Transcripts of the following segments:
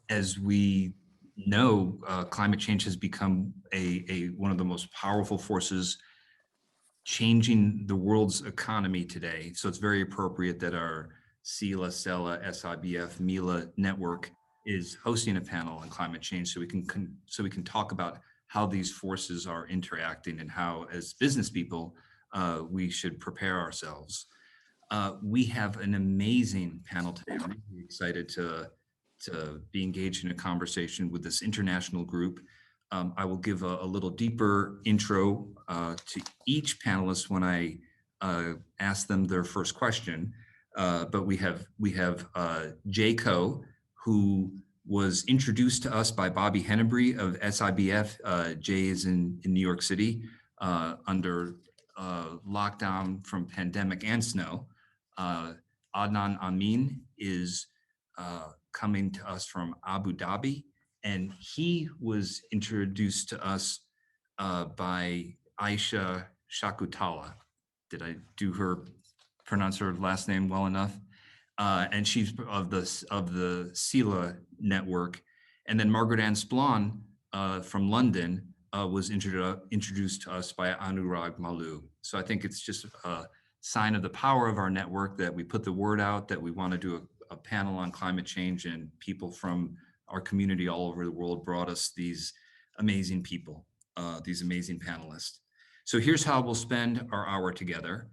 as we know, climate change has become a one of the most powerful forces changing the world's economy today. So it's very appropriate that our SELA, SELA, SIBF, MELA network is hosting a panel on climate change, so so we can talk about how these forces are interacting and how, as business people, we should prepare ourselves. We have an amazing panel today. I'm really excited to be engaged in a conversation with this international group. I will give a little deeper intro to each panelist when I ask them their first question. But we have Jay Coe, who was introduced to us by Bobby Hennebree of SIBF. Jay is in New York City under lockdown from pandemic and snow. Uh, Adnan Amin is coming to us from Abu Dhabi, and he was introduced to us by Aisha Shakutala. Did I do her pronounce her last name well enough? And she's of the SELA network. And then Margaret Ann Splon from London was introduced to us by Anurag Malu. So I think it's just a sign of the power of our network that we put the word out that we want to do a panel on climate change, and people from our community all over the world brought us these amazing people, these amazing panelists. So here's how we'll spend our hour together.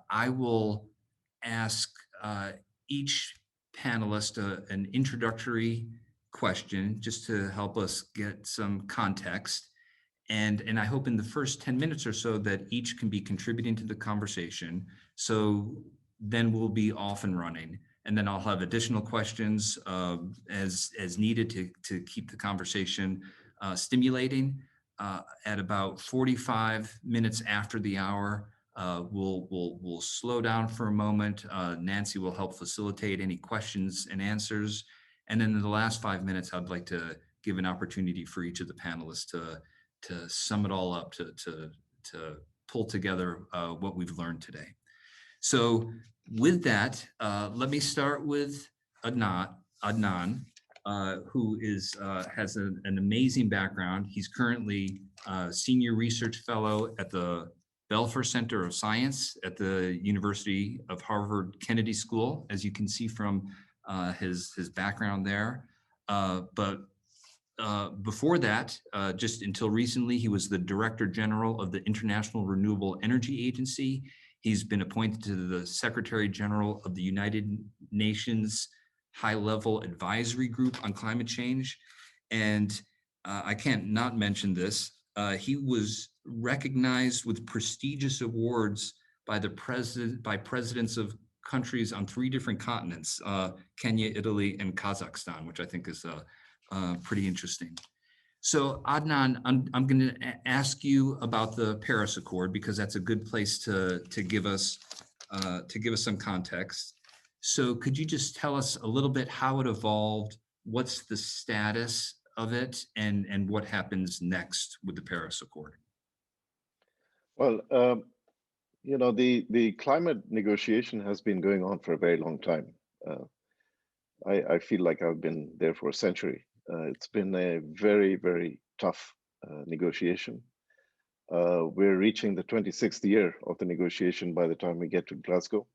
I will ask each panelist an introductory question just to help us get some context. And I hope in the first 10 minutes or so that each can be contributing to the conversation. So then we'll be off and running. And then I'll have additional questions as needed to keep the conversation stimulating. At about 45 minutes after the hour, we'll slow down for a moment. Nancy will help facilitate any questions and answers. And then in the last 5 minutes, I'd like to give an opportunity for each of the panelists to sum it all up, to pull together what we've learned today. So with that, let me start with Adnan, who has an amazing background. He's currently senior research fellow at the Belfer Center of Science at the University of Harvard Kennedy School, as you can see from his background there. But before that, just until recently, he was the Director General of the International Renewable Energy Agency. He's been appointed to the Secretary General of the United Nations High-Level Advisory Group on Climate Change. And I can't not mention this. He was recognized with prestigious awards by presidents of countries on 3 different continents, Kenya, Italy, and Kazakhstan, which I think is pretty interesting. So Adnan, I'm going to ask you about the Paris Accord because that's a good place to give us some context. So could you just tell us a little bit how it evolved, what's the status of it, and what happens next with the Paris Accord? Well, the climate negotiation has been going on for a very long time. I feel like I've been there for a century. It's been a very, very tough negotiation. We're reaching the 26th year of the negotiation by the time we get to Glasgow.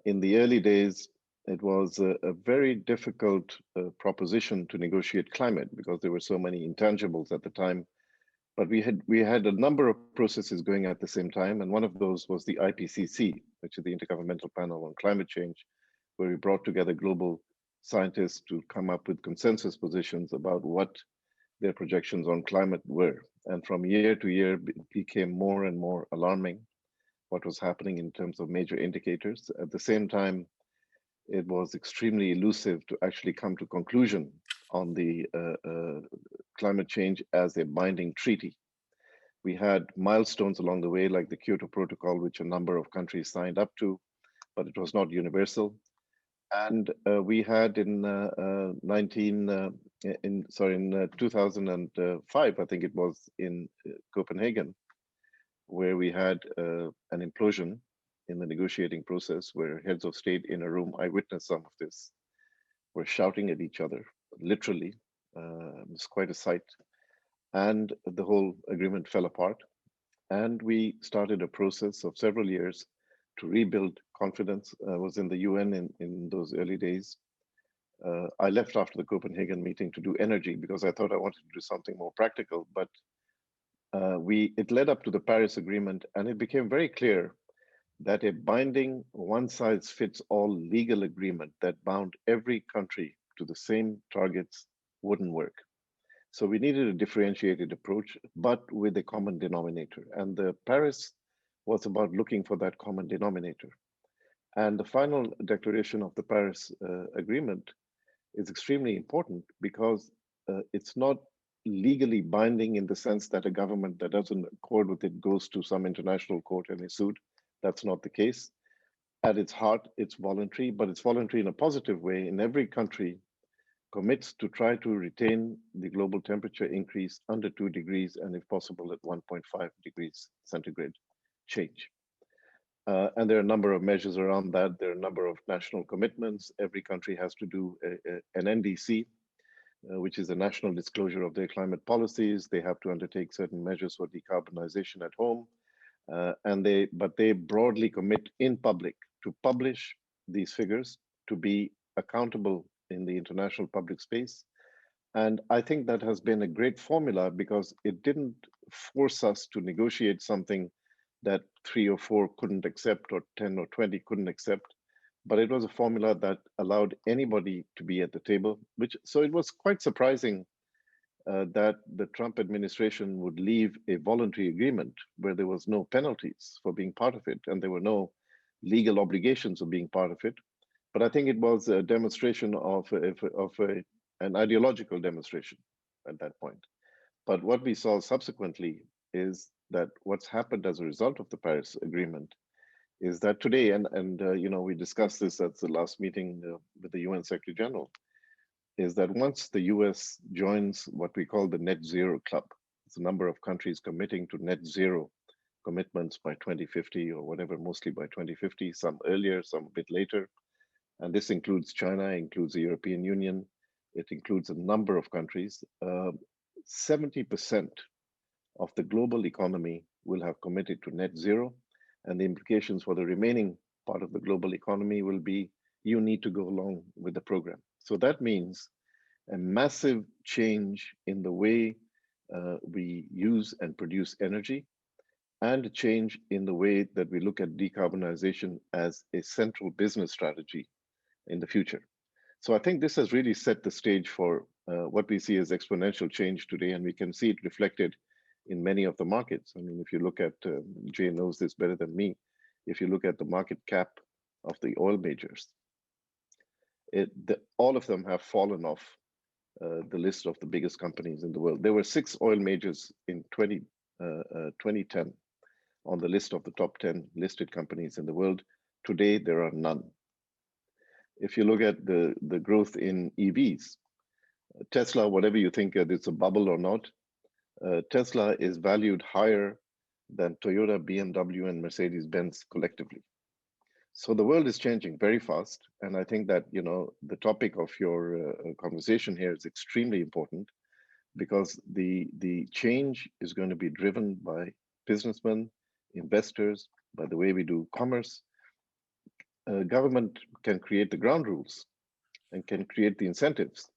In the early days, it was a very difficult proposition to negotiate climate because there were so many intangibles at the time. But we had a number of processes going at the same time, and one of those was the IPCC, which is the Intergovernmental Panel on Climate Change, where we brought together global scientists to come up with consensus positions about what their projections on climate were. And from year to year, it became more and more alarming what was happening in terms of major indicators. At the same time, it was extremely elusive to actually come to conclusion on the climate change as a binding treaty. We had milestones along the way, like the Kyoto Protocol, which a number of countries signed up to, but it was not universal. And we had in 2005, I think it was in Copenhagen, where we had an implosion in the negotiating process where heads of state in a room, I witnessed some of this, were shouting at each other, literally. It was quite a sight. And the whole agreement fell apart. And we started a process of several years to rebuild confidence. I was in the UN in those early days. I left after the Copenhagen meeting to do energy because I thought I wanted to do something more practical. But it led up to the Paris Agreement, and it became very clear that a binding one-size-fits-all legal agreement that bound every country to the same targets wouldn't work. So we needed a differentiated approach, but with a common denominator. And the Paris was about looking for that common denominator. And the final declaration of the Paris Agreement is extremely important because it's not legally binding in the sense that a government that doesn't accord with it goes to some international court and is sued. That's not the case. At its heart, it's voluntary, but it's voluntary in a positive way. In every country commits to try to retain the global temperature increase under 2 degrees and if possible at 1.5 degrees centigrade change. And there are a number of measures around that. There are a number of national commitments. Every country has to do an NDC, which is a national disclosure of their climate policies. They have to undertake certain measures for decarbonization at home. But they broadly commit in public to publish these figures, to be accountable in the international public space. And I think that has been a great formula because it didn't force us to negotiate something that 3 or 4 couldn't accept or 10 or 20 couldn't accept. But it was a formula that allowed anybody to be at the table, so it was quite surprising that the Trump administration would leave a voluntary agreement where there was no penalties for being part of it and there were no legal obligations of being part of it. But I think it was a demonstration of an ideological demonstration at that point. But what we saw subsequently is that what's happened as a result of the Paris Agreement is that today, we discussed this at the last meeting with the UN Secretary General, is that once the US joins what we call the net zero club, it's a number of countries committing to net zero commitments by 2050 or whatever, mostly by 2050, some earlier, some a bit later. And this includes China, includes the European Union, it includes a number of countries. 70% of the global economy will have committed to net zero. And the implications for the remaining part of the global economy will be you need to go along with the program. So that means a massive change in the way we use and produce energy, and a change in the way that we look at decarbonization as a central business strategy in the future. So I think this has really set the stage for what we see as exponential change today, and we can see it reflected in many of the markets. I mean, if you look at, Jay knows this better than me, if you look at the market cap of the oil majors, all of them have fallen off the list of the biggest companies in the world. There were 6 oil majors in 2010 on the list of the top 10 listed companies in the world. Today, there are none. If you look at the growth in EVs, Tesla, whatever you think, it's a bubble or not, Tesla is valued higher than Toyota, BMW, and Mercedes-Benz collectively. So the world is changing very fast. And I think that, the topic of your conversation here is extremely important because the change is going to be driven by businessmen, investors, by the way we do commerce. Government can create the ground rules and can create the incentives,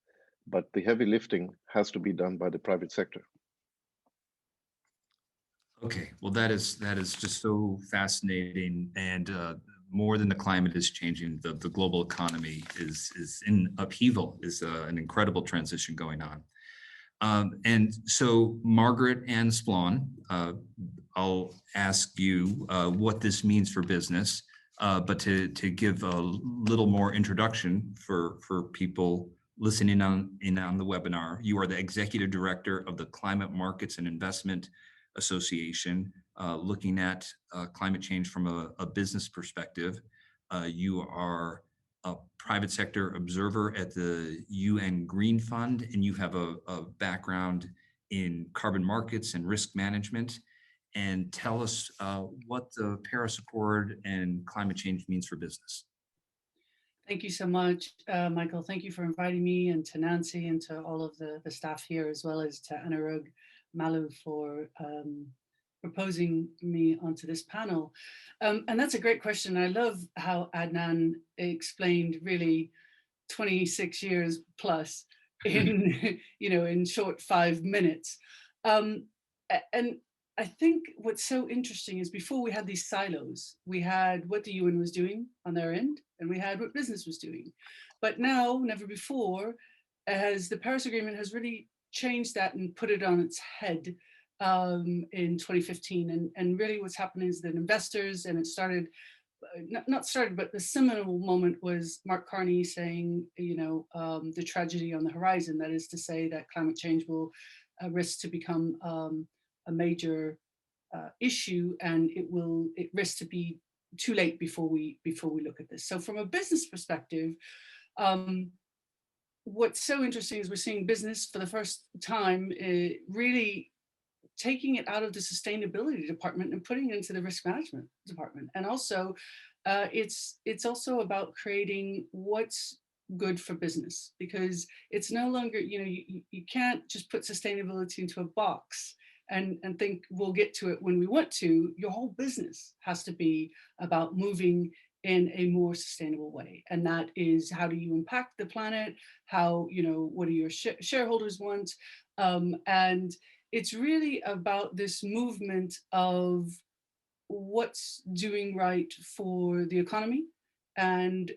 but the heavy lifting has to be done by the private sector. Okay, well, that is just so fascinating, and more than the climate is changing, the global economy is in upheaval, is an incredible transition going on. And so, Margaret Ann Splawn, I'll ask you what this means for business, but to give a little more introduction for people listening on the webinar. You are the Executive Director of the Climate Markets and Investment Association, looking at climate change from a business perspective. You are a private sector observer at the UN Green Fund, and you have a background in carbon markets and risk management. And tell us what the Paris Accord and climate change means for business. Thank you so much, Michael. Thank you for inviting me, and to Nancy and to all of the staff here, as well as to Anurag Malu for proposing me onto this panel. And that's a great question. I love how Adnan explained really 26 years plus in, in short 5 minutes. And I think what's so interesting is before we had these silos, we had what the UN was doing on their end, and we had what business was doing. But now, never before, as the Paris Agreement has really changed that and put it on its head in 2015. And really what's happening is that investors, and it started, not started, but the seminal moment was Mark Carney saying, the tragedy on the horizon, that is to say that climate change will risk to become a major issue, and it risks to be too late before we look at this. So from a business perspective, what's so interesting is we're seeing business for the first time really taking it out of the sustainability department and putting it into the risk management department. And also it's also about creating what's good for business, because it's no longer, you can't just put sustainability into a box and think we'll get to it when we want to. Your whole business has to be about moving in a more sustainable way. And that is, how do you impact the planet? How, what do your shareholders want? And it's really about this movement of what's doing right for the economy, and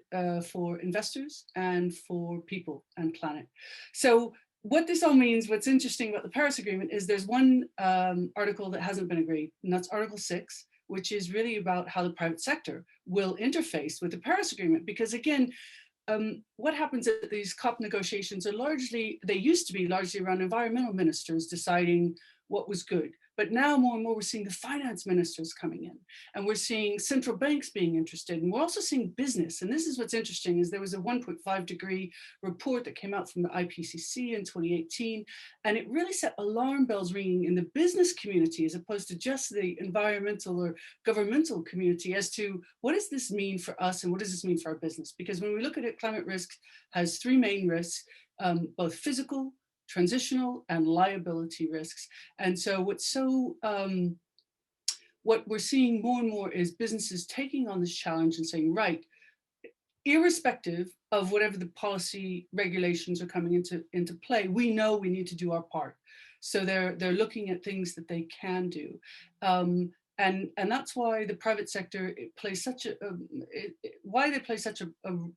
for investors, and for people and planet. So what this all means, what's interesting about the Paris Agreement is there's one article that hasn't been agreed, and that's Article 6, which is really about how the private sector will interface with the Paris Agreement. Because again, what happens at these COP negotiations are largely, they used to be largely around environmental ministers deciding what was good. But now more and more we're seeing the finance ministers coming in, and we're seeing central banks being interested, and we're also seeing business. And this is what's interesting, is there was a 1.5 degree report that came out from the IPCC in 2018, and it really set alarm bells ringing in the business community, as opposed to just the environmental or governmental community, as to what does this mean for us, and what does this mean for our business? Because when we look at it, climate risk has 3 main risks, both physical, transitional, and liability risks. And so what we're seeing more and more is businesses taking on this challenge and saying, right, irrespective of whatever the policy regulations are coming into play, we know we need to do our part. So they're looking at things that they can do. And that's why the private sector plays such a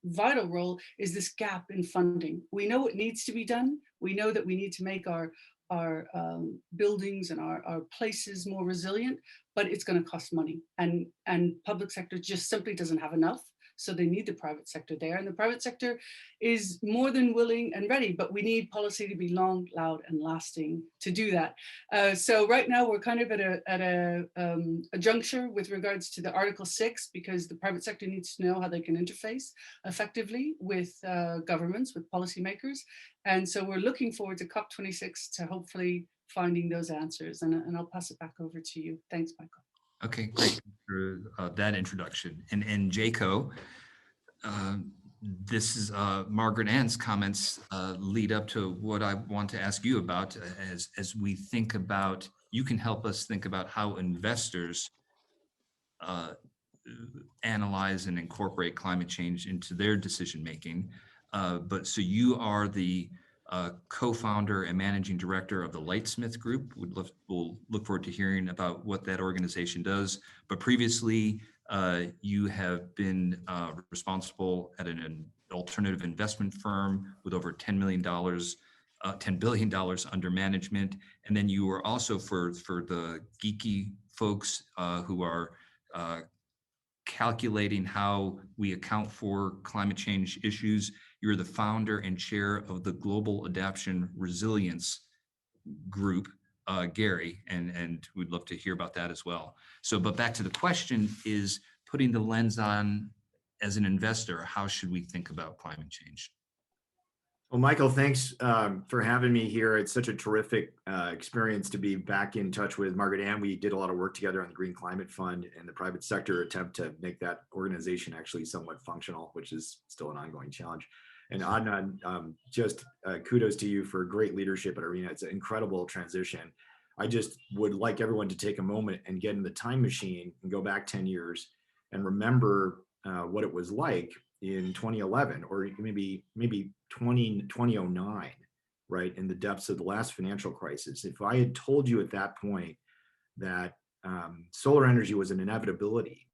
vital role, is this gap in funding. We know it needs to be done. We know that we need to make our buildings and our places more resilient, but it's going to cost money, and public sector just simply doesn't have enough. So they need the private sector there, and the private sector is more than willing and ready, but we need policy to be long, loud, and lasting to do that. So right now we're kind of at a juncture with regards to the Article 6, because the private sector needs to know how they can interface effectively with governments, with policymakers. And so we're looking forward to COP26 to hopefully finding those answers. And I'll pass it back over to you. Thanks, Michael. Okay, great for that introduction. And Jaco, this is Margaret Ann's comments lead up to what I want to ask you about, as we think about, you can help us think about how investors analyze and incorporate climate change into their decision making. But so you are the co-founder and managing director of the Lightsmith Group. We'll look forward to hearing about what that organization does. But previously, you have been responsible at an alternative investment firm with over $10 billion under management. And then you were also, for the geeky folks who are calculating how we account for climate change issues, you're the founder and chair of the Global Adaptation Resilience Group, Gary, and we'd love to hear about that as well. So, but back to the question is, putting the lens on as an investor, how should we think about climate change? Well, Michael, thanks for having me here. It's such a terrific experience to be back in touch with Margaret Ann. We did a lot of work together on the Green Climate Fund and the private sector attempt to make that organization actually somewhat functional, which is still an ongoing challenge. And Adnan, just kudos to you for great leadership at Arena. It's an incredible transition. I just would like everyone to take a moment and get in the time machine and go back 10 years and remember what it was like in 2011 or maybe 2009, right, in the depths of the last financial crisis. If I had told you at that point that solar energy was an inevitability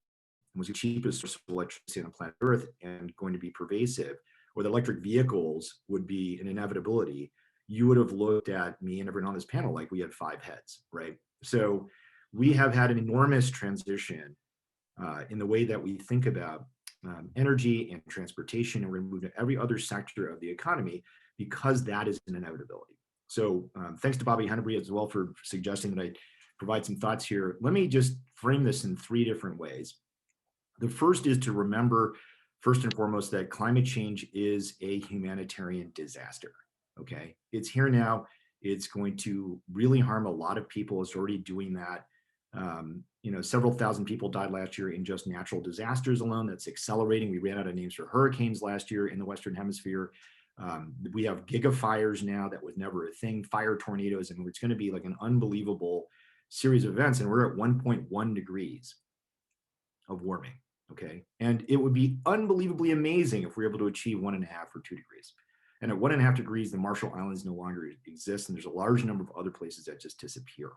and was the cheapest source of electricity on planet Earth and going to be pervasive, or that electric vehicles would be an inevitability, you would have looked at me and everyone on this panel like we had 5 heads, right? So we have had an enormous transition in the way that we think about energy and transportation, and we're going to move to every other sector of the economy because that is an inevitability. So thanks to Bobby Hennebrey as well for suggesting that I provide some thoughts here. Let me just frame this in 3 different ways. The first is to remember, first and foremost, that climate change is a humanitarian disaster, okay? It's here now. It's going to really harm a lot of people. It's already doing that. Several thousand people died last year in just natural disasters alone. That's accelerating. We ran out of names for hurricanes last year in the Western Hemisphere. We have gigafires now. That was never a thing. Fire tornadoes. I mean, it's going to be like an unbelievable series of events. And we're at 1.1 degrees of warming. Okay. And it would be unbelievably amazing if we were able to achieve 1.5 or 2 degrees. And at 1.5 degrees, the Marshall Islands no longer exist. And there's a large number of other places that just disappear.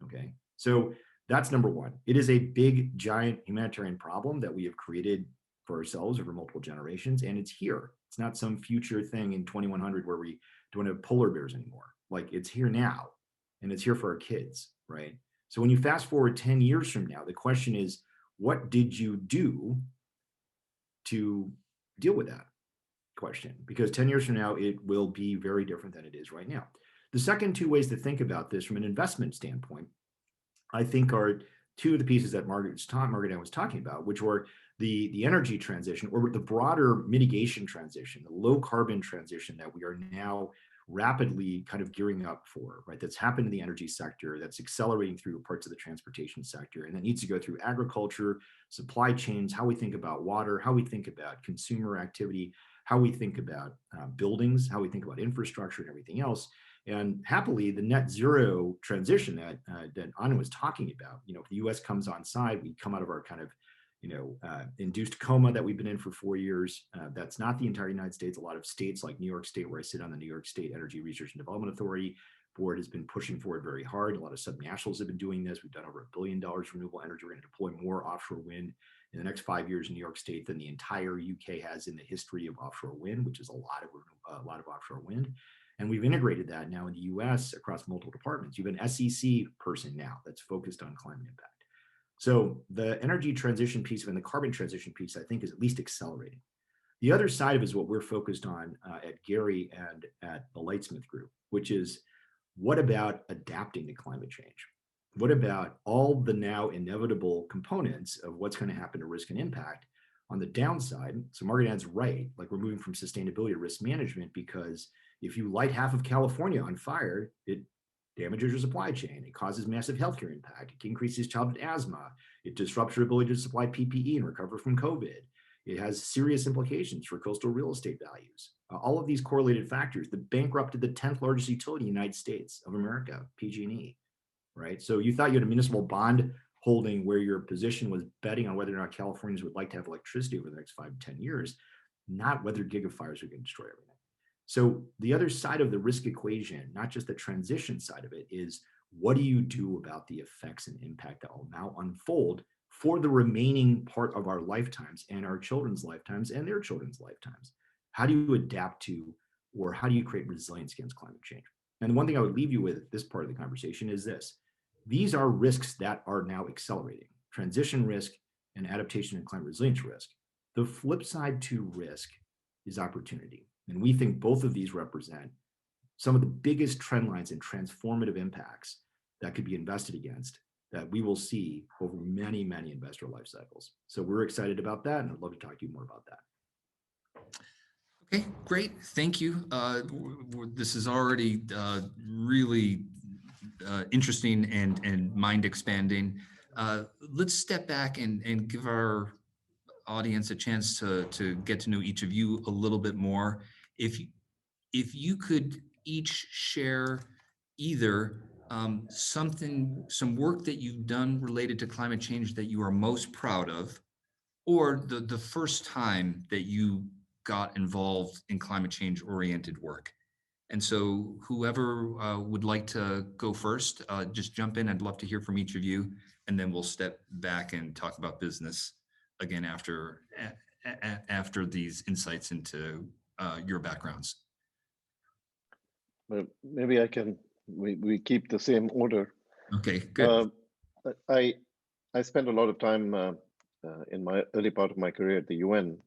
Okay. So that's number one. It is a big, giant humanitarian problem that we have created for ourselves over multiple generations. And it's here. It's not some future thing in 2100 where we don't have polar bears anymore. Like, it's here now, and it's here for our kids, right? So when you fast forward 10 years from now, the question is, what did you do to deal with that question? Because 10 years from now, it will be very different than it is right now. The second 2 ways to think about this from an investment standpoint, I think, are 2 of the pieces that Margaret Ann was talking about, which were the energy transition, or the broader mitigation transition, the low carbon transition that we are now rapidly kind of gearing up for, right? That's happened in the energy sector, that's accelerating through parts of the transportation sector, and that needs to go through agriculture, supply chains, how we think about water, how we think about consumer activity, how we think about buildings, how we think about infrastructure and everything else. And happily, the net zero transition that Anna was talking about, if the US comes on side, we come out of our kind of, induced coma that we've been in for 4 years. That's not the entire United States. A lot of states like New York State, where I sit on the New York State Energy Research and Development Authority board, has been pushing forward very hard. A lot of subnationals have been doing this. We've done over $1 billion renewable energy. We're going to deploy more offshore wind in the next 5 years in New York State than the entire UK has in the history of offshore wind, which is a lot of offshore wind. And we've integrated that now in the US across multiple departments. You have an SEC person now that's focused on climate impact. So the energy transition piece and the carbon transition piece, I think, is at least accelerating. The other side of it is what we're focused on at Gary and at the Lightsmith Group, which is, what about adapting to climate change? What about all the now inevitable components of what's going to happen to risk and impact on the downside? So Margaret Ann's right, like, we're moving from sustainability to risk management, because if you light half of California on fire, it damages your supply chain. It causes massive healthcare impact. It increases childhood asthma. It disrupts your ability to supply PPE and recover from COVID. It has serious implications for coastal real estate values. All of these correlated factors that bankrupted the 10th largest utility in the United States of America, PG&E, right? So you thought you had a municipal bond holding where your position was betting on whether or not Californians would like to have electricity over the next 5 to 10 years, not whether gigafires are going to destroy everything. So the other side of the risk equation, not just the transition side of it, is, what do you do about the effects and impact that will now unfold for the remaining part of our lifetimes and our children's lifetimes and their children's lifetimes? How do you adapt to, or how do you create resilience against climate change? And the one thing I would leave you with at this part of the conversation is this: these are risks that are now accelerating: transition risk and adaptation and climate resilience risk. The flip side to risk is opportunity. And we think both of these represent some of the biggest trend lines and transformative impacts that could be invested against, that we will see over many, many investor life cycles. So we're excited about that, and I'd love to talk to you more about that. Okay, great. Thank you. This is already really interesting and mind expanding. Let's step back and give our audience a chance to get to know each of you a little bit more. If you could each share either some work that you've done related to climate change that you are most proud of, or the first time that you got involved in climate change oriented work. And so whoever would like to go first, just jump in. I'd love to hear from each of you, and then we'll step back and talk about business again after these insights into your backgrounds. Well, maybe we keep the same order. Okay, good. I spent a lot of time in my early part of my career at the UN,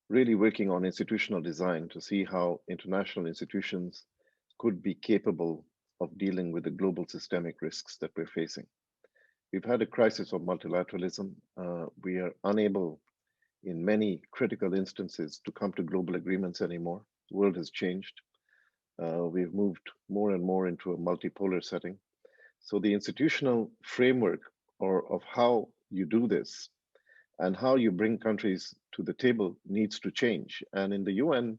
really working on institutional design to see how international institutions could be capable of dealing with the global systemic risks that we're facing. We've had a crisis of multilateralism. We are unable in many critical instances to come to global agreements anymore. The world has changed. We've moved more and more into a multipolar setting. So the institutional framework of how you do this and how you bring countries to the table needs to change. And in the UN,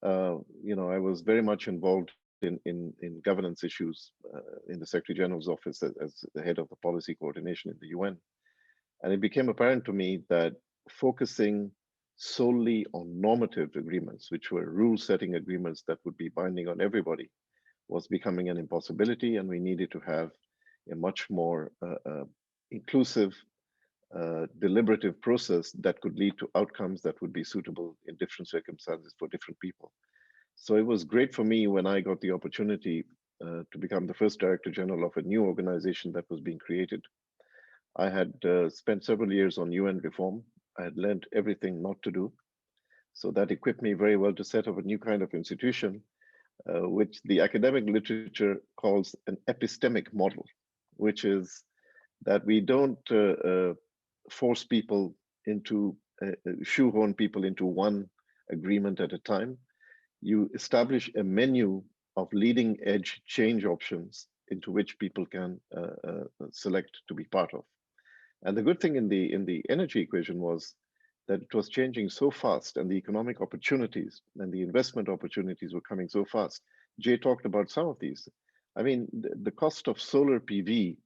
I was very much involved in governance issues in the Secretary General's office as the head of the policy coordination in the UN. And it became apparent to me that focusing solely on normative agreements, which were rule-setting agreements that would be binding on everybody, was becoming an impossibility, and we needed to have a much more inclusive, deliberative process that could lead to outcomes that would be suitable in different circumstances for different people. So it was great for me when I got the opportunity to become the first Director General of a new organization that was being created. I had spent several years on UN reform. I had learned everything not to do. So that equipped me very well to set up a new kind of institution, which the academic literature calls an epistemic model, which is that we don't force people into, shoehorn people into one agreement at a time. You establish a menu of leading edge change options into which people can select to be part of. And the good thing in the energy equation was that it was changing so fast, and the economic opportunities and the investment opportunities were coming so fast. Jay talked about some of these. I mean, the cost of solar PV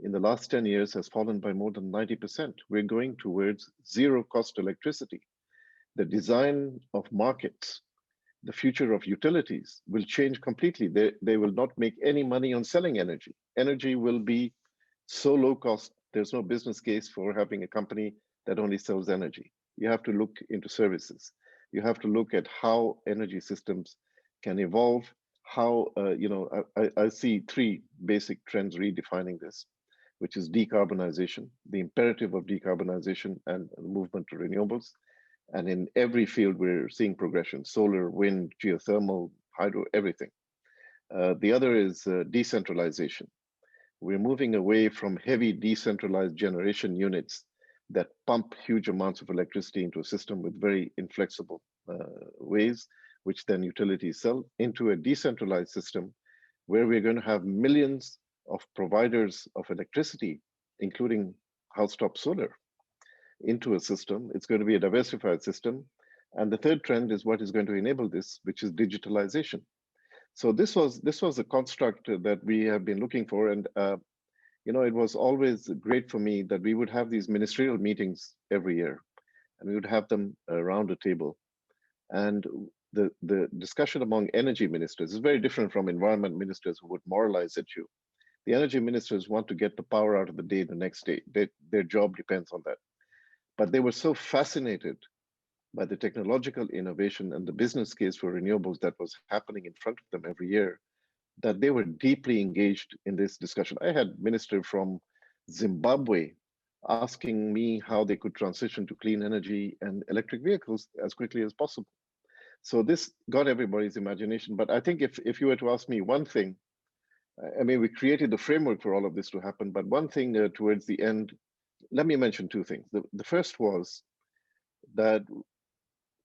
in the last 10 years has fallen by more than 90%. We're going towards zero cost electricity. The design of markets, the future of utilities will change completely. They will not make any money on selling energy. Energy will be so low cost, there's no business case for having a company that only sells energy. You have to look into services. You have to look at how energy systems can evolve, how, I see three basic trends redefining this, which is decarbonization, the imperative of decarbonization and the movement to renewables. And in every field, we're seeing progression: solar, wind, geothermal, hydro, everything. The other is decentralization. We're moving away from heavy decentralized generation units that pump huge amounts of electricity into a system with very inflexible ways, which then utilities sell, into a decentralized system where we're going to have millions of providers of electricity, including housetop solar, into a system. It's going to be a diversified system. And the third trend is what is going to enable this, which is digitalization. So this was a construct that we have been looking for. And it was always great for me that we would have these ministerial meetings every year, and we would have them around a table. And the discussion among energy ministers is very different from environment ministers who would moralize at you. The energy ministers want to get the power out of the day the next day. Their job depends on that. But they were so fascinated by the technological innovation and the business case for renewables that was happening in front of them every year, that they were deeply engaged in this discussion. I had minister from Zimbabwe asking me how they could transition to clean energy and electric vehicles as quickly as possible. So this got everybody's imagination. But I think if you were to ask me one thing, I mean, we created the framework for all of this to happen, but one thing towards the end, let me mention two things. The first was that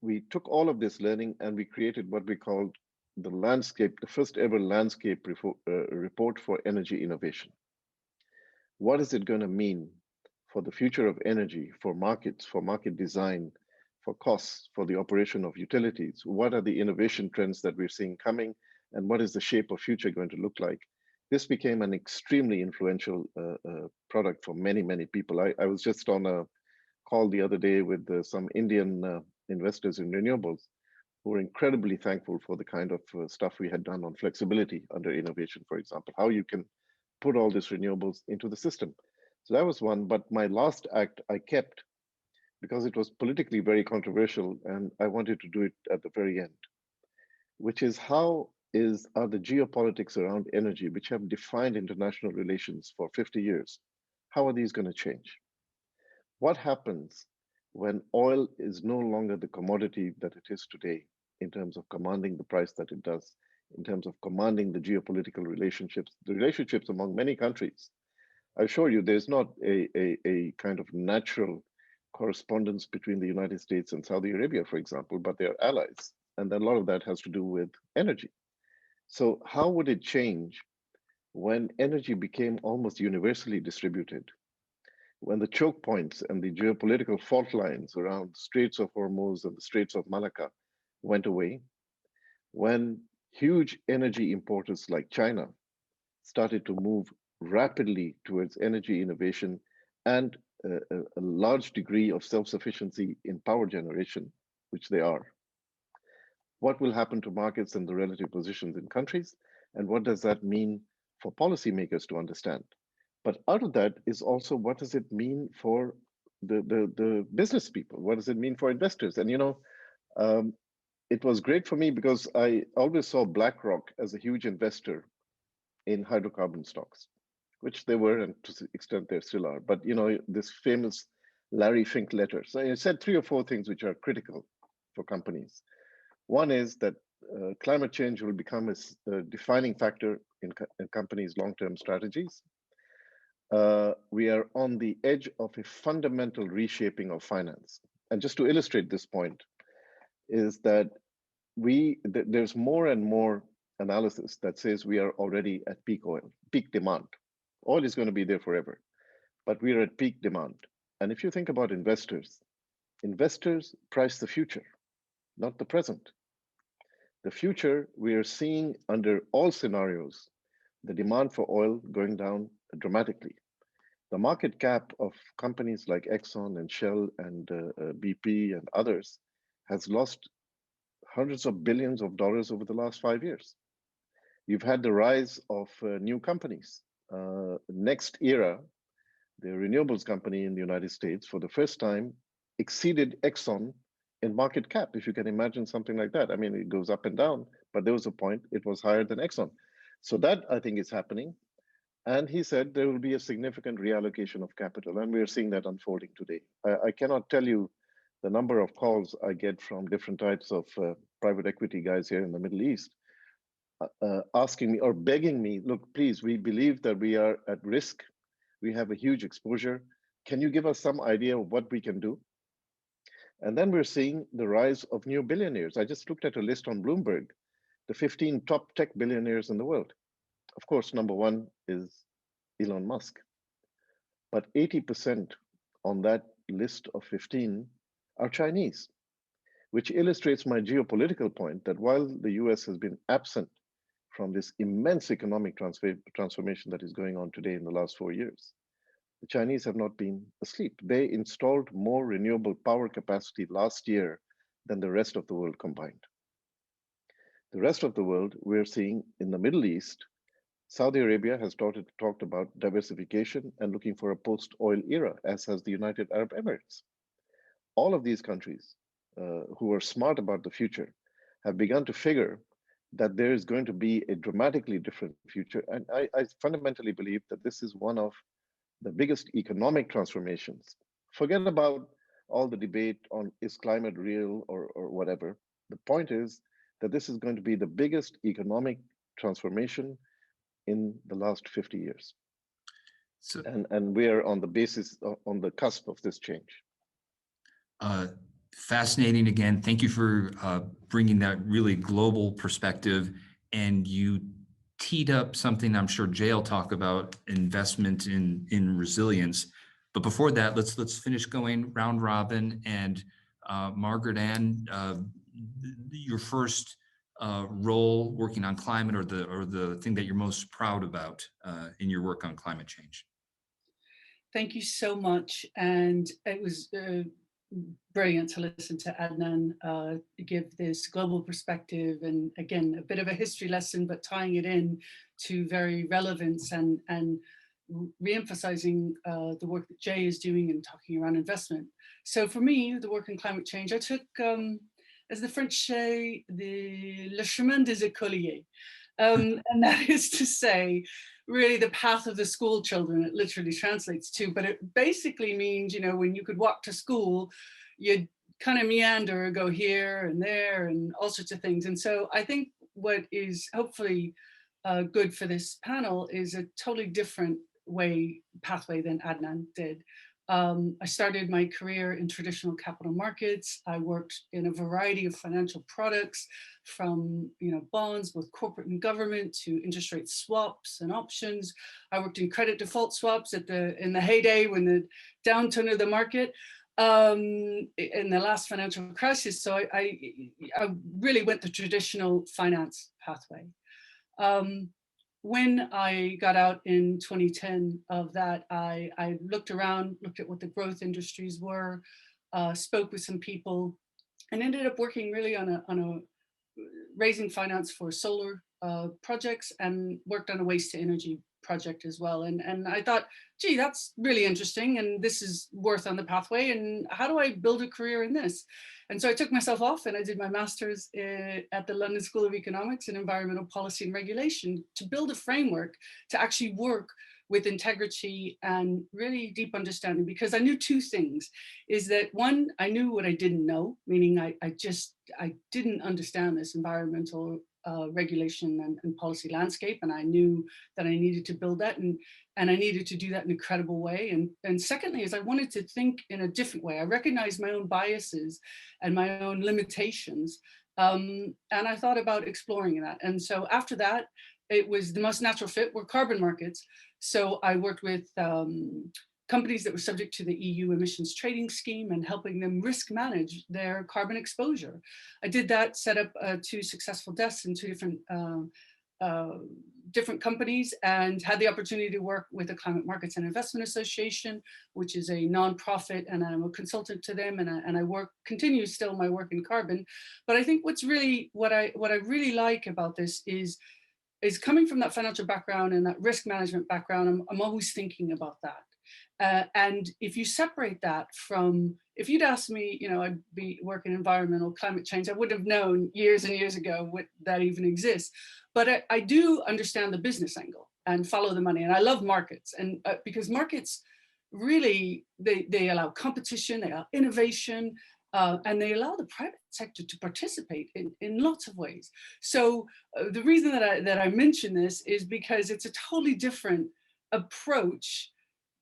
we took all of this learning and we created what we called the landscape, the first ever landscape report for energy innovation. What is it going to mean for the future of energy, for markets, for market design, for costs, for the operation of utilities? What are the innovation trends that we're seeing coming, and what is the shape of future going to look like? This became an extremely influential product for many, many people. I was just on a call the other day with some Indian investors in renewables who were incredibly thankful for the kind of stuff we had done on flexibility under innovation, for example, how you can put all these renewables into the system. So that was one, but my last act I kept because it was politically very controversial and I wanted to do it at the very end, which is are the geopolitics around energy, which have defined international relations for 50 years, how are these going to change? What happens when oil is no longer the commodity that it is today in terms of commanding the price that it does, in terms of commanding the geopolitical relationships, the relationships among many countries? I assure you, there's not a kind of natural correspondence between the United States and Saudi Arabia, for example, but they're allies. And then a lot of that has to do with energy. So how would it change when energy became almost universally distributed? When the choke points and the geopolitical fault lines around the Straits of Hormuz and the Straits of Malacca went away, when huge energy importers like China started to move rapidly towards energy innovation and a large degree of self-sufficiency in power generation, which they are. What will happen to markets and the relative positions in countries? And what does that mean for policymakers to understand? But out of that is also, what does it mean for the business people? What does it mean for investors? And it was great for me because I always saw BlackRock as a huge investor in hydrocarbon stocks, which they were, and to some extent they still are. But this famous Larry Fink letter. So it said 3 or 4 things which are critical for companies. One is that climate change will become a defining factor in companies' long-term strategies. We are on the edge of a fundamental reshaping of finance. And just to illustrate this point, is that there's more and more analysis that says we are already at peak oil, peak demand. Oil is going to be there forever, but we are at peak demand. And if you think about investors price the future, not the present. The future, we are seeing under all scenarios, the demand for oil going down dramatically. The market cap of companies like Exxon and Shell and BP and others has lost hundreds of billions of dollars over the last 5 years. You've had the rise of new companies. Next Era, the renewables company in the United States, for the first time, exceeded Exxon in market cap, if you can imagine something like that. I mean, it goes up and down, but there was a point it was higher than Exxon. So that, I think, is happening. And he said there will be a significant reallocation of capital, and we are seeing that unfolding today. I cannot tell you the number of calls I get from different types of private equity guys here in the Middle East asking me or begging me, look, please, we believe that we are at risk. We have a huge exposure. Can you give us some idea of what we can do? And then we're seeing the rise of new billionaires. I just looked at a list on Bloomberg, the 15 top tech billionaires in the world. Of course, number 1 is Elon Musk. But 80% on that list of 15 are Chinese, which illustrates my geopolitical point that while the US has been absent from this immense economic transformation that is going on today in the last 4 years, the Chinese have not been asleep. They installed more renewable power capacity last year than the rest of the world combined. The rest of the world, we're seeing in the Middle East, Saudi Arabia has talked about diversification and looking for a post-oil era, as has the United Arab Emirates. All of these countries who are smart about the future have begun to figure that there is going to be a dramatically different future. And I fundamentally believe that this is one of the biggest economic transformations. Forget about all the debate on is climate real or whatever. The point is that this is going to be the biggest economic transformation in the last 50 years. So, and we are on the cusp of this change. Fascinating again. Thank you for bringing that really global perspective. And you teed up something I'm sure Jay will talk about, investment in resilience. But before that, let's finish going round robin. And Margaret Ann, your first role working on climate, or the thing that you're most proud about in your work on climate change. Thank you so much. And it was brilliant to listen to Adnan give this global perspective, and again, a bit of a history lesson, but tying it in to very relevance and re-emphasizing the work that Jay is doing and talking around investment. So for me, the work in climate change, I took, as the French say, le chemin des écoliers. And that is to say, really the path of the school children, it literally translates to, but it basically means, you know, when you could walk to school, you'd kind of meander, go here and there and all sorts of things. And so I think what is hopefully good for this panel is a totally different pathway than Adnan did. I started my career in traditional capital markets. I worked in a variety of financial products, from bonds, both corporate and government, to interest rate swaps and options. I worked in credit default swaps in the heyday, when the downturn of the market, in the last financial crisis. So I really went the traditional finance pathway. When I got out in 2010 of that, I looked around, looked at what the growth industries were, spoke with some people, and ended up working really on a raising finance for solar projects, and worked on a waste to energy project as well. And I thought, gee, that's really interesting, and this is worth on the pathway, and how do I build a career in this? And so I took myself off and I did my master's at the London School of Economics in Environmental Policy and Regulation, to build a framework to actually work with integrity and really deep understanding, because I knew two things. Is that one, I knew what I didn't know, meaning I didn't understand this environmental regulation and policy landscape, and I knew that I needed to build that, and I needed to do that in a credible way. And secondly, is I wanted to think in a different way. I recognized my own biases and my own limitations, and I thought about exploring that. And so after that, it was the most natural fit were carbon markets. So I worked with companies that were subject to the EU emissions trading scheme, and helping them risk manage their carbon exposure. I did that, set up 2 successful desks in 2 different companies, and had the opportunity to work with the Climate Markets and Investment Association, which is a nonprofit, and I'm a consultant to them, and I continue still my work in carbon. But I think what I really like about this is coming from that financial background and that risk management background. I'm always thinking about that. And if you separate that from, if you'd asked me, I'd be working environmental climate change, I would have known years and years ago that even exists. But I do understand the business angle and follow the money. And I love markets, and because markets really, they allow competition, they allow innovation, and they allow the private sector to participate in lots of ways. So the reason that I mention this is because it's a totally different approach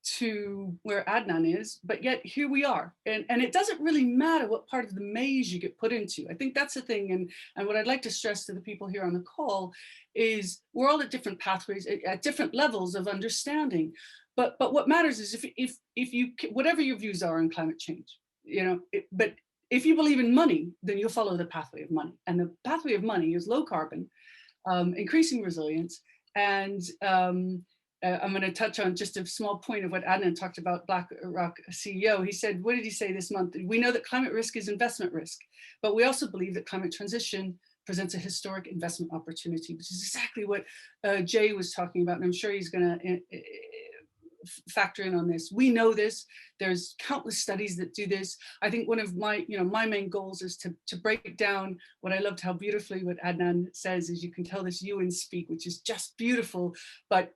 to where Adnan is, but yet here we are. And it doesn't really matter what part of the maze you get put into. I think that's the thing. And what I'd like to stress to the people here on the call is we're all at different pathways, at different levels of understanding. But what matters is if you, whatever your views are on climate change, but if you believe in money, then you'll follow the pathway of money. And the pathway of money is low carbon, increasing resilience, and I'm going to touch on just a small point of what Adnan talked about, BlackRock CEO. He said, what did he say this month? We know that climate risk is investment risk, but we also believe that climate transition presents a historic investment opportunity, which is exactly what Jay was talking about. And I'm sure he's going to factor in on this. We know this. There's countless studies that do this. I think one of my main goals is to break down what I loved, how beautifully what Adnan says is, you can tell this UN speak, which is just beautiful. But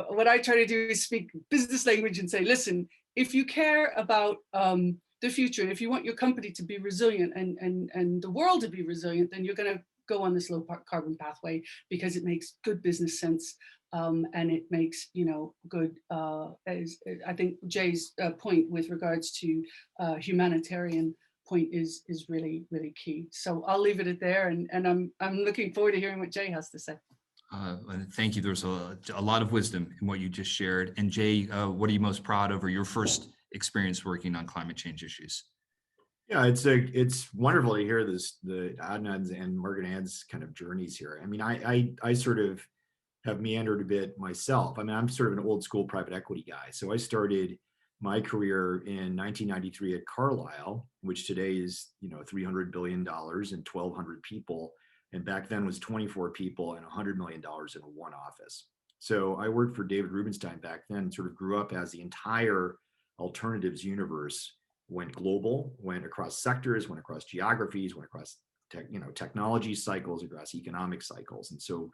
what I try to do is speak business language and say, listen, if you care about the future, if you want your company to be resilient and the world to be resilient, then you're going to go on this low carbon pathway, because it makes good business sense. And it makes, good, as I think Jay's point with regards to humanitarian point is really, really key. So I'll leave it at there, and I'm looking forward to hearing what Jay has to say. Thank you. There's a lot of wisdom in what you just shared. And Jay, what are you most proud of, or your first experience working on climate change issues? Yeah, it's wonderful to hear the Adnan's and Margaret Ann's kind of journeys here. I mean, I sort of have meandered a bit myself. I mean, I'm sort of an old school private equity guy. So I started my career in 1993 at Carlyle, which today is, $300 billion and 1,200 people. And back then was 24 people and $100 million in one office. So I worked for David Rubenstein back then, sort of grew up as the entire alternatives universe went global, went across sectors, went across geographies, went across technology cycles, across economic cycles. And so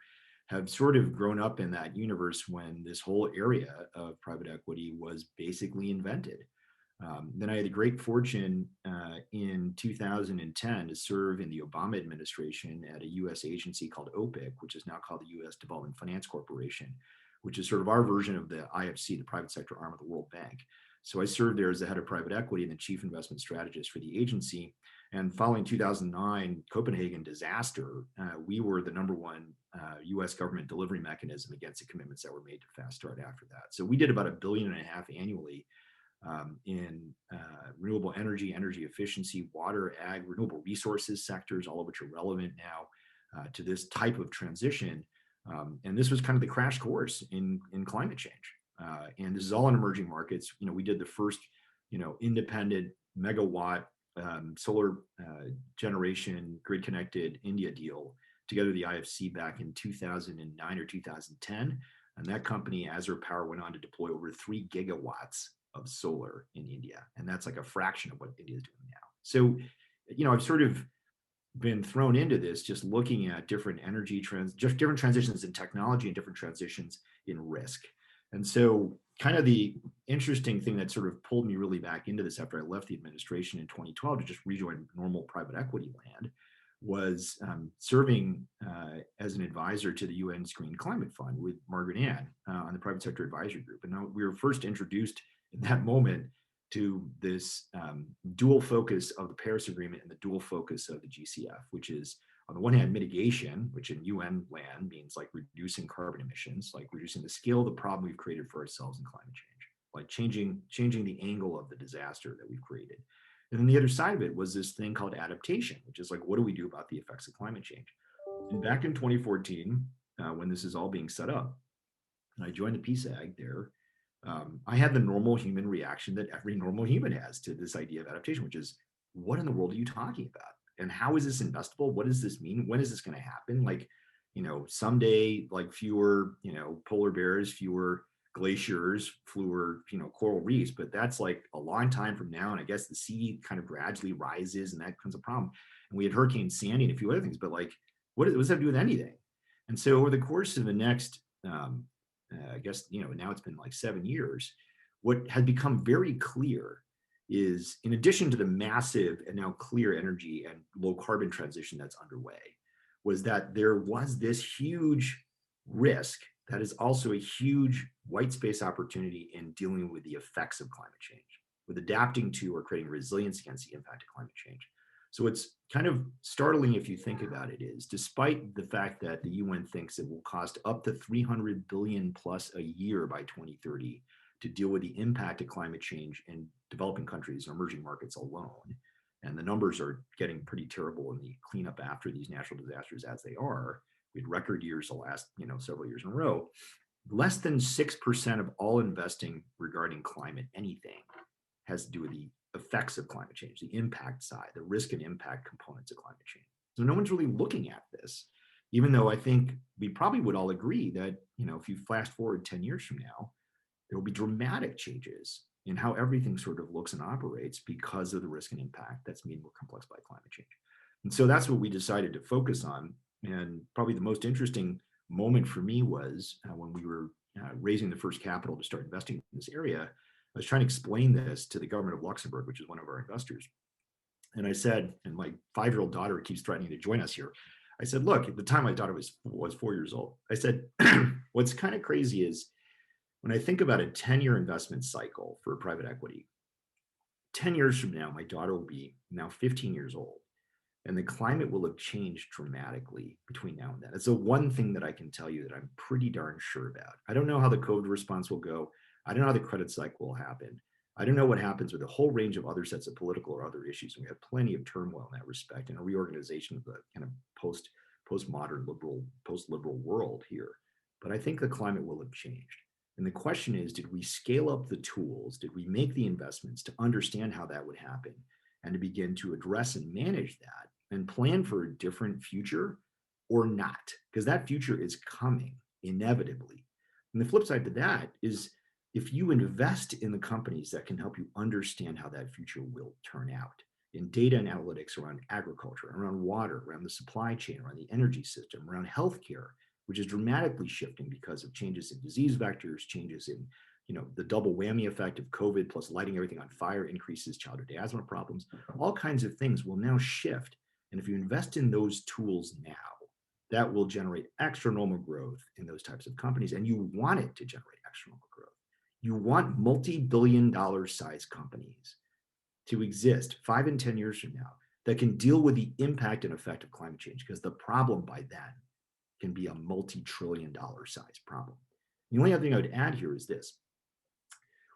have sort of grown up in that universe when this whole area of private equity was basically invented. Then I had the great fortune in 2010 to serve in the Obama administration at a US agency called OPIC, which is now called the US Development Finance Corporation, which is sort of our version of the IFC, the private sector arm of the World Bank. So I served there as the head of private equity and the chief investment strategist for the agency. And following 2009 Copenhagen disaster, we were the number one US government delivery mechanism against the commitments that were made to Fast Start after that. So we did about $1.5 billion annually in renewable energy, energy efficiency, water, ag, renewable resources sectors, all of which are relevant now to this type of transition. And this was kind of the crash course in climate change. And this is all in emerging markets. We did the first, independent megawatt solar generation grid connected India deal together, the IFC, back in 2009 or 2010. And that company, Azure Power, went on to deploy over 3 gigawatts of solar in India. And that's like a fraction of what India is doing now. So, I've sort of been thrown into this just looking at different energy trends, just different transitions in technology and different transitions in risk. And so kind of the interesting thing that sort of pulled me really back into this after I left the administration in 2012 to just rejoin normal private equity land was serving as an advisor to the UN's Green Climate Fund with Margaret Ann on the private sector advisory group. And now we were first introduced in that moment to this dual focus of the Paris Agreement and the dual focus of the GCF, which is on the one hand, mitigation, which in UN land means like reducing carbon emissions, like reducing the scale of the problem we've created for ourselves in climate change, like changing the angle of the disaster that we've created. And then the other side of it was this thing called adaptation, which is like, what do we do about the effects of climate change? And back in 2014, when this is all being set up, and I joined the PSAG there, I had the normal human reaction that every normal human has to this idea of adaptation, which is, what in the world are you talking about? And how is this investable? What does this mean? When is this going to happen? Like, someday, like fewer, polar bears, fewer glaciers, fewer, coral reefs, but that's like a long time from now. And I guess the sea kind of gradually rises and that becomes a problem. And we had Hurricane Sandy and a few other things, but like, what does that do with anything? And so over the course of the next, I guess, now it's been like 7 years, what had become very clear is, in addition to the massive and now clear energy and low carbon transition that's underway, was that there was this huge risk that is also a huge white space opportunity in dealing with the effects of climate change, with adapting to or creating resilience against the impact of climate change. So it's kind of startling if you think about it, is despite the fact that the UN thinks it will cost up to 300 billion plus a year by 2030 to deal with the impact of climate change in developing countries and emerging markets alone. And the numbers are getting pretty terrible in the cleanup after these natural disasters as they are. We had record years the last, several years in a row. Less than 6% of all investing regarding climate, anything, has to do with the effects of climate change, the impact side, the risk and impact components of climate change. So no one's really looking at this, even though I think we probably would all agree that, if you flash forward 10 years from now, there will be dramatic changes in how everything sort of looks and operates because of the risk and impact that's made more complex by climate change. And so that's what we decided to focus on. And probably the most interesting moment for me was when we were raising the first capital to start investing in this area. I was trying to explain this to the government of Luxembourg, which is one of our investors. And I said, and my 5-year-old daughter keeps threatening to join us here. I said, look, at the time my daughter was 4 years old. I said, what's kind of crazy is when I think about a 10-year investment cycle for private equity, 10 years from now, my daughter will be now 15 years old, and the climate will have changed dramatically between now and then. It's the one thing that I can tell you that I'm pretty darn sure about. I don't know how the COVID response will go. I don't know how the credit cycle will happen. I don't know what happens with a whole range of other sets of political or other issues. And we have plenty of turmoil in that respect and a reorganization of the kind of postmodern liberal, post-liberal world here. But I think the climate will have changed. And the question is, did we scale up the tools? Did we make the investments to understand how that would happen and to begin to address and manage that and plan for a different future or not? Because that future is coming inevitably. And the flip side to that is, if you invest in the companies that can help you understand how that future will turn out in data and analytics around agriculture, around water, around the supply chain, around the energy system, around healthcare, which is dramatically shifting because of changes in disease vectors, changes in, the double whammy effect of COVID plus lighting everything on fire increases childhood asthma problems. All kinds of things will now shift. And if you invest in those tools now, that will generate extra normal growth in those types of companies. And you want it to generate extra normal growth. You want multi-billion-dollar size companies to exist 5 and 10 years from now that can deal with the impact and effect of climate change, because the problem by then can be a multi-trillion-dollar size problem. The only other thing I would add here is this.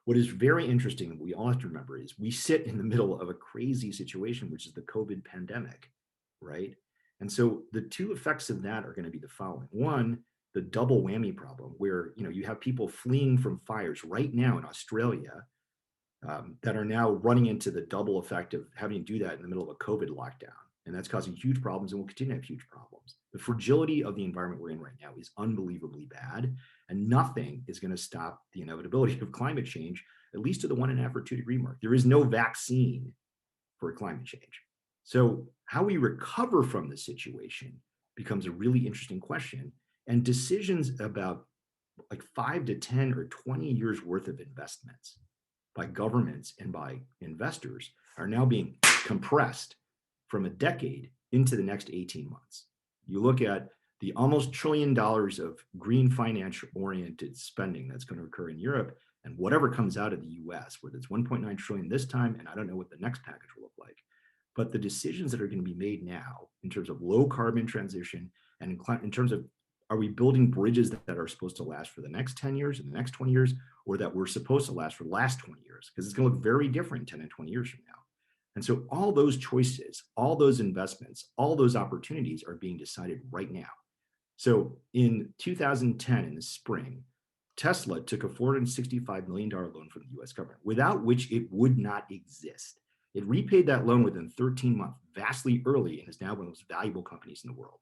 What is very interesting that we all have to remember is we sit in the middle of a crazy situation, which is the COVID pandemic, right? And so the two effects of that are going to be the following. One, the double whammy problem, where you have people fleeing from fires right now in Australia that are now running into the double effect of having to do that in the middle of a COVID lockdown. And that's causing huge problems and will continue to have huge problems. The fragility of the environment we're in right now is unbelievably bad, and nothing is going to stop the inevitability of climate change, at least to the 1.5 or 2 degree mark. There is no vaccine for climate change. So how we recover from the situation becomes a really interesting question. And decisions about like 5 to 10 or 20 years worth of investments by governments and by investors are now being compressed from a decade into the next 18 months. You look at the almost $1 trillion of green finance-oriented spending that's going to occur in Europe, and whatever comes out of the US, whether it's 1.9 trillion this time, and I don't know what the next package will look like. But the decisions that are going to be made now in terms of low carbon transition and in terms of, are we building bridges that are supposed to last for the next 10 years and the next 20 years, or that we're supposed to last for the last 20 years? Because it's going to look very different 10 and 20 years from now. And so all those choices, all those investments, all those opportunities are being decided right now. So in 2010, in the spring, Tesla took a $465 million loan from the US government, without which it would not exist. It repaid that loan within 13 months, vastly early, and is now one of the most valuable companies in the world.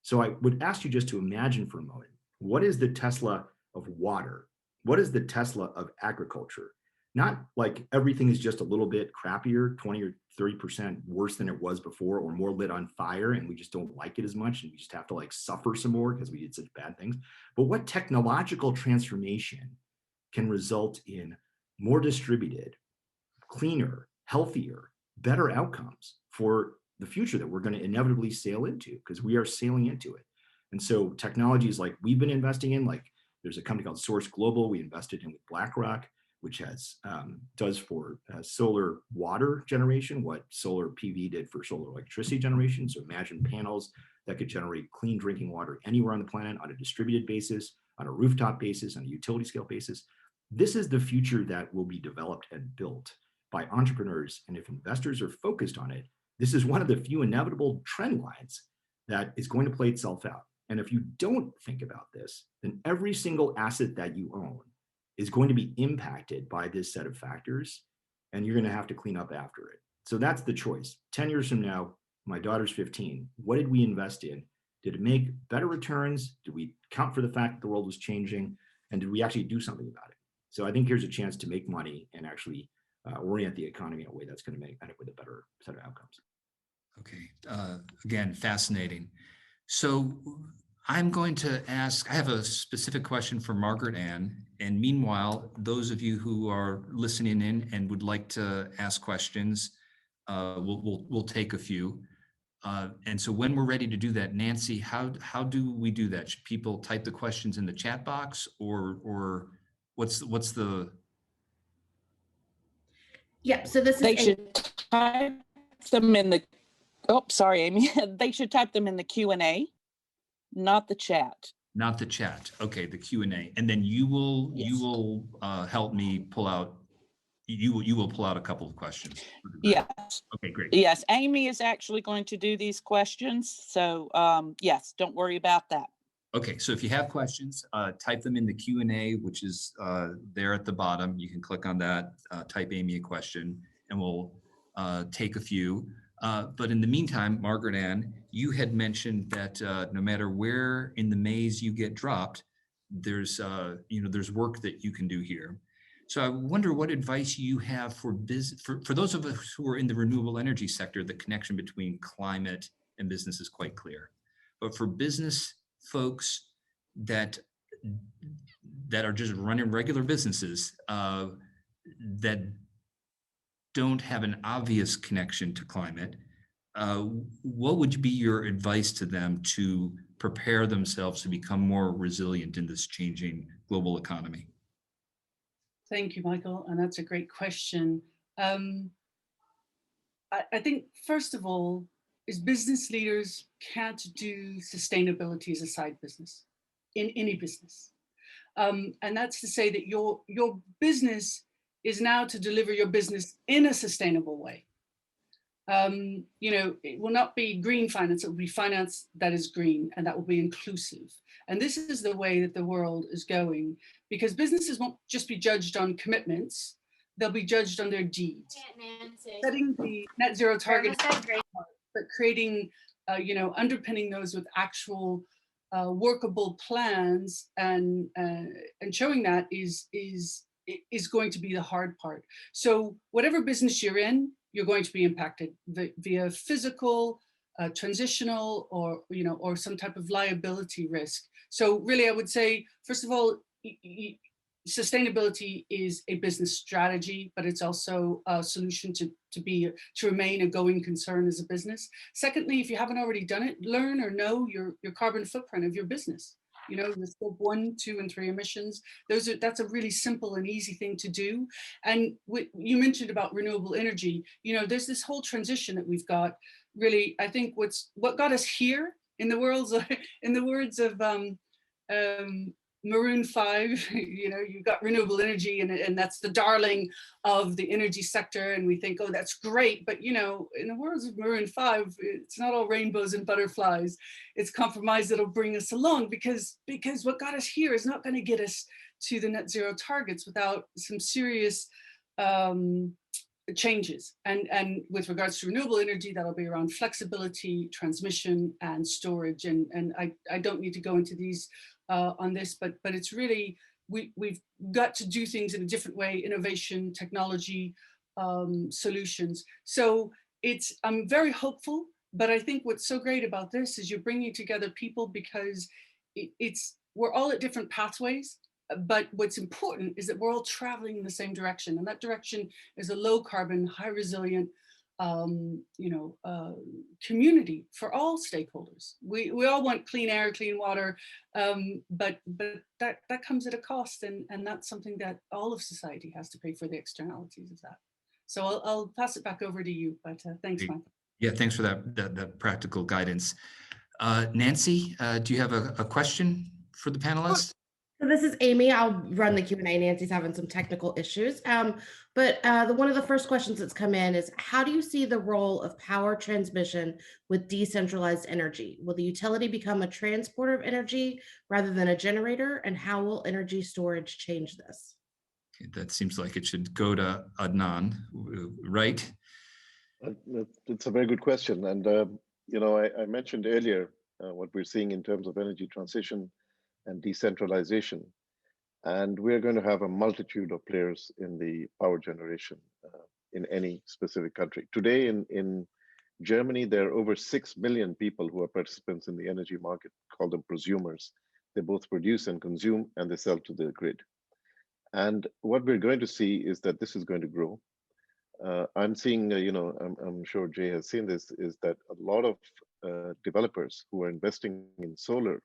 So I would ask you just to imagine for a moment, what is the Tesla of water? What is the Tesla of agriculture? Not like everything is just a little bit crappier, 20 or 30% worse than it was before, or more lit on fire, and we just don't like it as much, and we just have to like suffer some more because we did such bad things. But what technological transformation can result in more distributed, cleaner, healthier, better outcomes for the future that we're going to inevitably sail into, because we are sailing into it. And so technologies like we've been investing in, like there's a company called Source Global we invested in with BlackRock, which does for solar water generation what solar PV did for solar electricity generation. So imagine panels that could generate clean drinking water anywhere on the planet on a distributed basis, on a rooftop basis, on a utility scale basis. This is the future that will be developed and built by entrepreneurs. And if investors are focused on it, this is one of the few inevitable trend lines that is going to play itself out. And if you don't think about this, then every single asset that you own is going to be impacted by this set of factors, and you're going to have to clean up after it. So that's the choice. 10 years from now, my daughter's 15. What did we invest in? Did it make better returns? Did we account for the fact that the world was changing? And did we actually do something about it? So I think here's a chance to make money and actually orient the economy in a way that's going to end up with a better set of outcomes. Okay. Again, fascinating. So I'm going to ask, I have a specific question for Margaret Ann. And meanwhile, those of you who are listening in and would like to ask questions, we'll take a few. And so when we're ready to do that, Nancy, how do we do that? Should people type the questions in the chat box, or what's the? Yep. So this is They should type them in the, oh, sorry, Amy. They should type them in the Q&A, not the chat. Not the chat. Okay, the Q&A. And then you will help me pull out, you will pull out a couple of questions. Yes. Okay, great. Yes, Amy is actually going to do these questions. So yes, don't worry about that. Okay, so if you have questions, type them in the Q&A, which is there at the bottom. You can click on that, type Amy a question, and we'll take a few. But in the meantime, Margaret Ann, you had mentioned that no matter where in the maze you get dropped, there's there's work that you can do here. So I wonder what advice you have for those of us who are in the renewable energy sector. The connection between climate and business is quite clear. But for business folks that are just running regular businesses that don't have an obvious connection to climate, what would be your advice to them to prepare themselves to become more resilient in this changing global economy? Thank you, Michael, and that's a great question. I think, first of all, is business leaders can't do sustainability as a side business in any business. And that's to say that your business is now to deliver your business in a sustainable way. It will not be green finance, it will be finance that is green and that will be inclusive. And this is the way that the world is going, because businesses won't just be judged on commitments, they'll be judged on their deeds. Setting the net zero target, but creating, underpinning those with actual workable plans and showing that is going to be the hard part. So whatever business you're in, you're going to be impacted via physical, transitional, or some type of liability risk. So really, I would say, first of all, sustainability is a business strategy, but it's also a solution to remain a going concern as a business. Secondly, if you haven't already done it, learn or know your carbon footprint of your business. The scope 1, 2, and 3 emissions. That's a really simple and easy thing to do. And you mentioned about renewable energy. There's this whole transition that we've got. Really, I think what got us here, in the words of Maroon 5, you've got renewable energy, and that's the darling of the energy sector, and we think, oh, that's great. But in the words of Maroon 5, it's not all rainbows and butterflies. It's compromise that'll bring us along, because what got us here is not going to get us to the net zero targets without some serious changes. And with regards to renewable energy, that'll be around flexibility, transmission, and storage. And I don't need to go into these on this, but it's really, we've got to do things in a different way: innovation, technology, solutions. So I'm very hopeful, but I think what's so great about this is you're bringing together people, because we're all at different pathways. But what's important is that we're all traveling in the same direction, and that direction is a low carbon, high resilient, community for all stakeholders. We all want clean air, clean water, but that comes at a cost, and that's something that all of society has to pay for, the externalities of that. So I'll pass it back over to you, but thanks, Michael. Yeah, thanks for that practical guidance. Nancy, do you have a question for the panelists? So this is Amy. I'll run the Q&A. Nancy's having some technical issues. But one of the first questions that's come in is, how do you see the role of power transmission with decentralized energy? Will the utility become a transporter of energy rather than a generator? And how will energy storage change this? That seems like it should go to Adnan, right? It's a very good question. And, I mentioned earlier what we're seeing in terms of energy transition and decentralization. And we're going to have a multitude of players in the power generation in any specific country. Today in Germany, there are over 6 million people who are participants in the energy market, call them prosumers. They both produce and consume, and they sell to the grid. And what we're going to see is that this is going to grow. I'm seeing, I'm sure Jay has seen this, is that a lot of developers who are investing in solar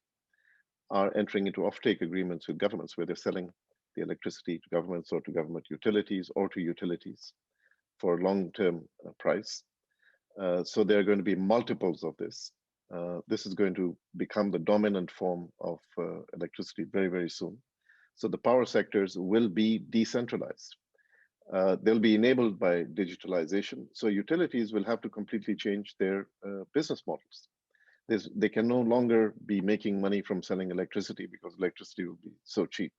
are entering into offtake agreements with governments, where they're selling the electricity to governments or to government utilities or to utilities for long-term price. So there are going to be multiples of this. This is going to become the dominant form of electricity very, very soon. So the power sectors will be decentralized. They'll be enabled by digitalization. So utilities will have to completely change their business models. They can no longer be making money from selling electricity because electricity will be so cheap.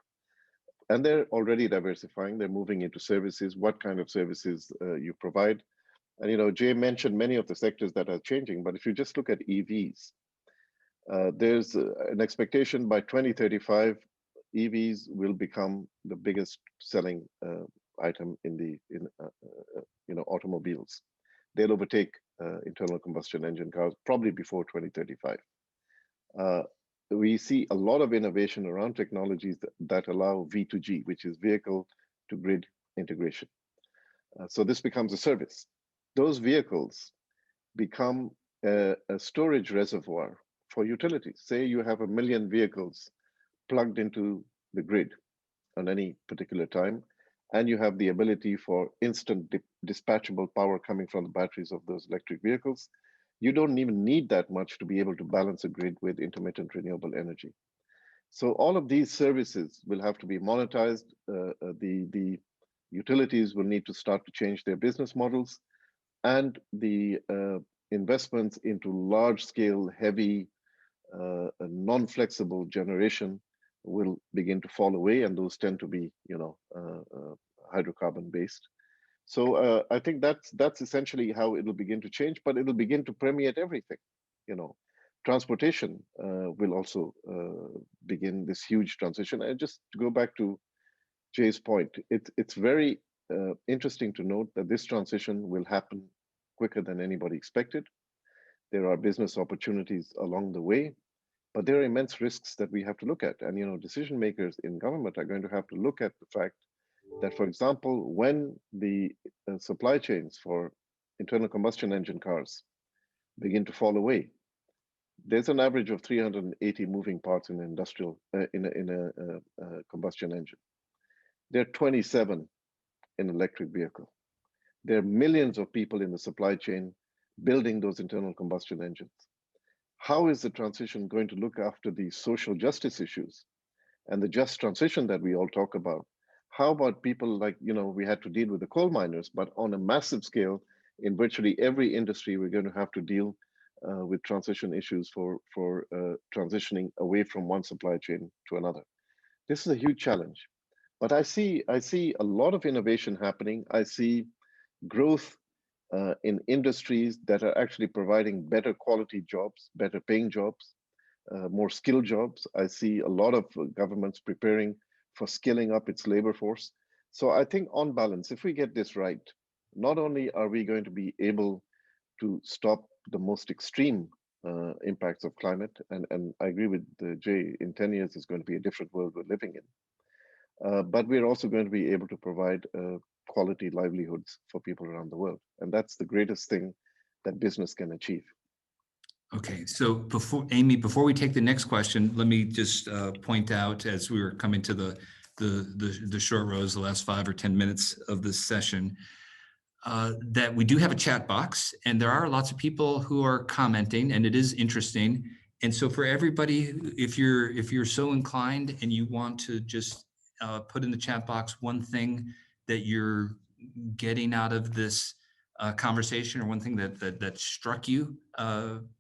And they're already diversifying. They're moving into services, what kind of services you provide. And Jay mentioned many of the sectors that are changing, but if you just look at EVs, there's an expectation by 2035, EVs will become the biggest selling item in automobiles. They'll overtake internal combustion engine cars probably before 2035. We see a lot of innovation around technologies that allow V2G, which is vehicle to grid integration. So this becomes a service. Those vehicles become a storage reservoir for utilities. Say you have 1 million vehicles plugged into the grid on any particular time, and you have the ability for instant dispatchable power coming from the batteries of those electric vehicles. You don't even need that much to be able to balance a grid with intermittent renewable energy. So all of these services will have to be monetized. The utilities will need to start to change their business models, and the investments into large-scale, heavy, non-flexible generation will begin to fall away, and those tend to be, hydrocarbon-based. So I think that's essentially how it'll begin to change, but it'll begin to permeate everything. Transportation will also begin this huge transition. And just to go back to Jay's point, it's very interesting to note that this transition will happen quicker than anybody expected. There are business opportunities along the way, but there are immense risks that we have to look at. And decision makers in government are going to have to look at the fact that, for example, when the supply chains for internal combustion engine cars begin to fall away, there's an average of 380 moving parts in industrial in a combustion engine. There are 27 in electric vehicle. There are millions of people in the supply chain building those internal combustion engines. How is the transition going to look after these social justice issues and the just transition that we all talk about? How about people like, we had to deal with the coal miners, but on a massive scale, in virtually every industry, we're going to have to deal with transition issues for transitioning away from one supply chain to another. This is a huge challenge, but I see a lot of innovation happening. I see growth in industries that are actually providing better quality jobs, better paying jobs, more skilled jobs. I see a lot of governments preparing for scaling up its labor force. So I think on balance, if we get this right, not only are we going to be able to stop the most extreme impacts of climate, and I agree with Jay, in 10 years, it's going to be a different world we're living in. But we're also going to be able to provide quality livelihoods for people around the world. And that's the greatest thing that business can achieve. Okay, so before we take the next question, let me just point out, as we were coming to the short rows, the last 5 or 10 minutes of this session, that we do have a chat box, and there are lots of people who are commenting, and it is interesting. And so for everybody, if you're so inclined and you want to just put in the chat box one thing that you're getting out of this conversation, or one thing that struck you,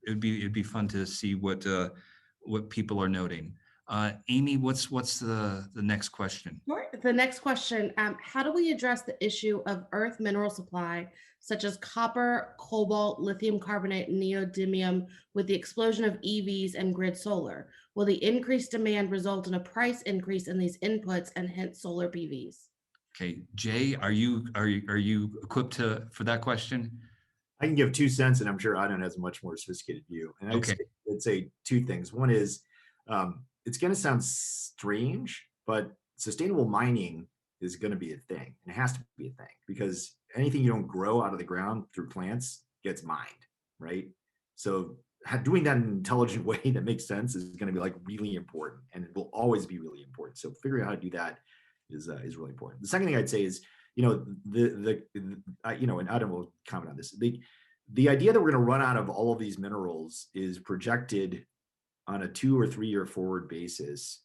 it'd be fun to see what people are noting. Amy, what's the next question? Sure. The next question, how do we address the issue of earth mineral supply, such as copper, cobalt, lithium carbonate, and neodymium, with the explosion of EVs and grid solar? Will the increased demand result in a price increase in these inputs and hence solar PVs? Okay, Jay, are you equipped for that question? I can give 2 cents, and I'm sure Adnan has a much more sophisticated view. And Okay. I'd say 2 things. One is, it's going to sound strange, but sustainable mining is going to be a thing, and it has to be a thing, because anything you don't grow out of the ground through plants gets mined, right? So doing that in an intelligent way that makes sense is going to be really important, and it will always be really important. So figuring out how to do that is really important. The second thing I'd say is, you know, and Adam will comment on this. The idea that we're going to run out of all of these minerals is projected on a 2 or 3 year forward basis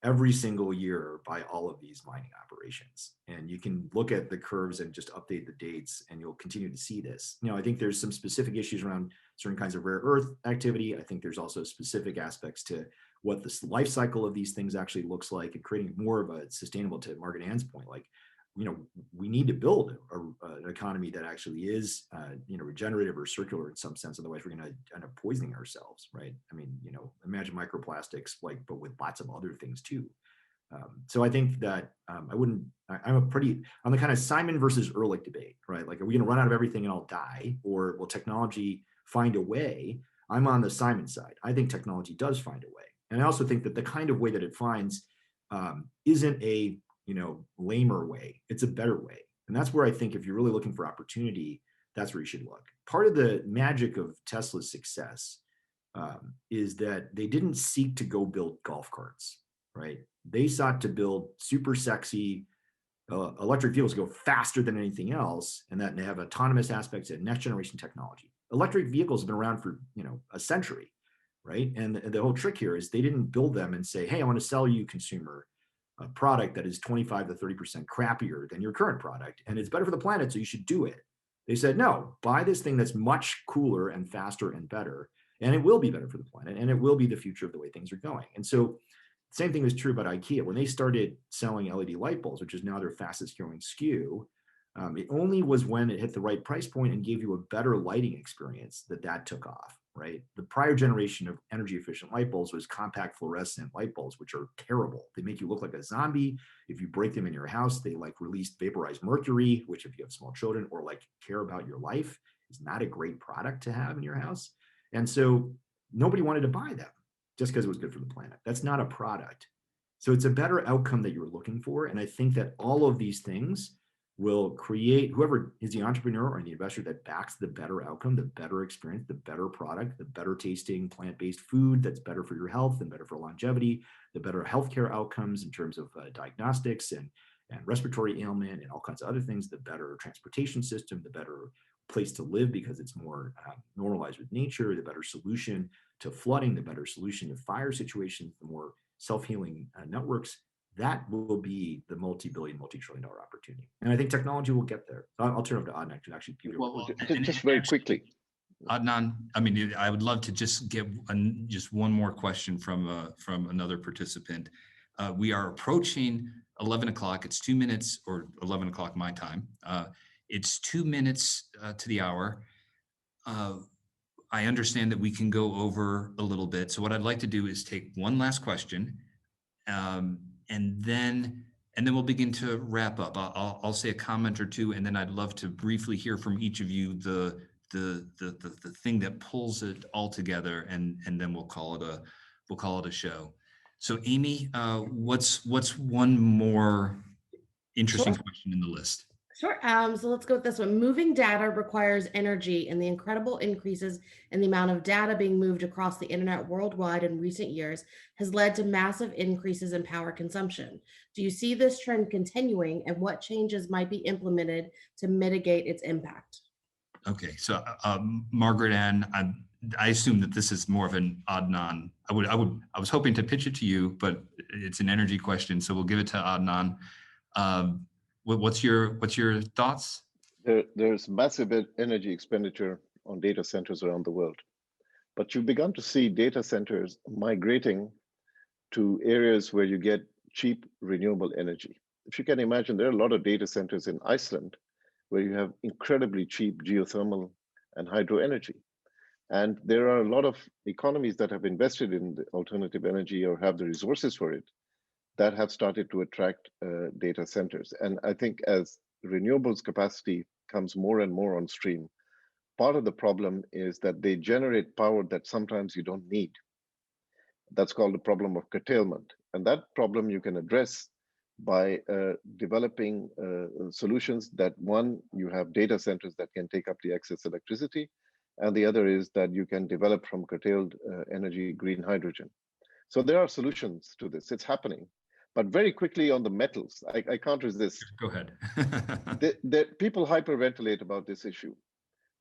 every single year by all of these mining operations. And you can look at the curves and just update the dates, and you'll continue to see this. I think there's some specific issues around certain kinds of rare earth activity. I think there's also specific aspects to what the life cycle of these things actually looks like, and creating more of a sustainable, to Margaret Ann's point, like, we need to build an economy that actually is, regenerative or circular in some sense. Otherwise, we're going to end up poisoning ourselves, right? I mean, imagine microplastics, but with lots of other things too. So I think that I'm on the kind of Simon versus Ehrlich debate, right? Like, are we going to run out of everything and all die, or will technology find a way? I'm on the Simon side. I think technology does find a way, and I also think that the kind of way that it finds isn't a lamer way. It's a better way. And that's where I think if you're really looking for opportunity, that's where you should look. Part of the magic of Tesla's success is that they didn't seek to go build golf carts, right? They sought to build super sexy electric vehicles, go faster than anything else, and that they have autonomous aspects and next generation technology. Electric vehicles have been around for a century, right? And the whole trick here is they didn't build them and say, hey, I want to sell you, consumer, a product that is 25 to 30% crappier than your current product, and it's better for the planet, so you should do it. They said, no, buy this thing that's much cooler and faster and better, and it will be better for the planet, and it will be the future of the way things are going. And so same thing is true about IKEA. When they started selling LED light bulbs, which is now their fastest growing SKU, it only was when it hit the right price point and gave you a better lighting experience that took off, right? The prior generation of energy efficient light bulbs was compact fluorescent light bulbs, which are terrible. They make you look like a zombie. If you break them in your house, they release vaporized mercury, which if you have small children or care about your life, is not a great product to have in your house. And so nobody wanted to buy them just because it was good for the planet. That's not a product. So it's a better outcome that you're looking for. And I think that all of these things will create, whoever is the entrepreneur or the investor that backs the better outcome, the better experience, the better product, the better tasting plant-based food that's better for your health and better for longevity, the better healthcare outcomes in terms of diagnostics and respiratory ailment and all kinds of other things, the better transportation system, the better place to live because it's more normalized with nature, the better solution to flooding, the better solution to fire situations, the more self-healing networks. That will be the multi-billion, multi-trillion-dollar opportunity. And I think technology will get there. I'll turn over to Adnan to actually. Just very quickly. Adnan, I mean, I would love to just get just one more question from another participant. We are approaching 11 o'clock. It's 2 minutes, or 11 o'clock my time. It's 2 minutes to the hour. I understand that we can go over a little bit. So what I'd like to do is take one last question. And then we'll begin to wrap up. I'll say a comment or two, and then I'd love to briefly hear from each of you the thing that pulls it all together, and then we'll call it a show. So Amy, what's one more interesting question in the list? Sure. So let's go with this one. Moving data requires energy, and the incredible increases in the amount of data being moved across the internet worldwide in recent years has led to massive increases in power consumption. Do you see this trend continuing, and what changes might be implemented to mitigate its impact? Okay, so Margaret Ann, I assume that this is more of an Adnan. I was hoping to pitch it to you, but it's an energy question, so we'll give it to Adnan. What's your thoughts? There's massive energy expenditure on data centers around the world, but you've begun to see data centers migrating to areas where you get cheap renewable energy. If you can imagine, there are a lot of data centers in Iceland where you have incredibly cheap geothermal and hydro energy. And there are a lot of economies that have invested in the alternative energy or have the resources for it that have started to attract data centers. And I think as renewables capacity comes more and more on stream, part of the problem is that they generate power that sometimes you don't need. That's called the problem of curtailment. And that problem you can address by developing solutions that, one, you have data centers that can take up the excess electricity, and the other is that you can develop from curtailed energy green hydrogen. So there are solutions to this. It's happening. But very quickly on the metals, I can't resist. Go ahead. People hyperventilate about this issue.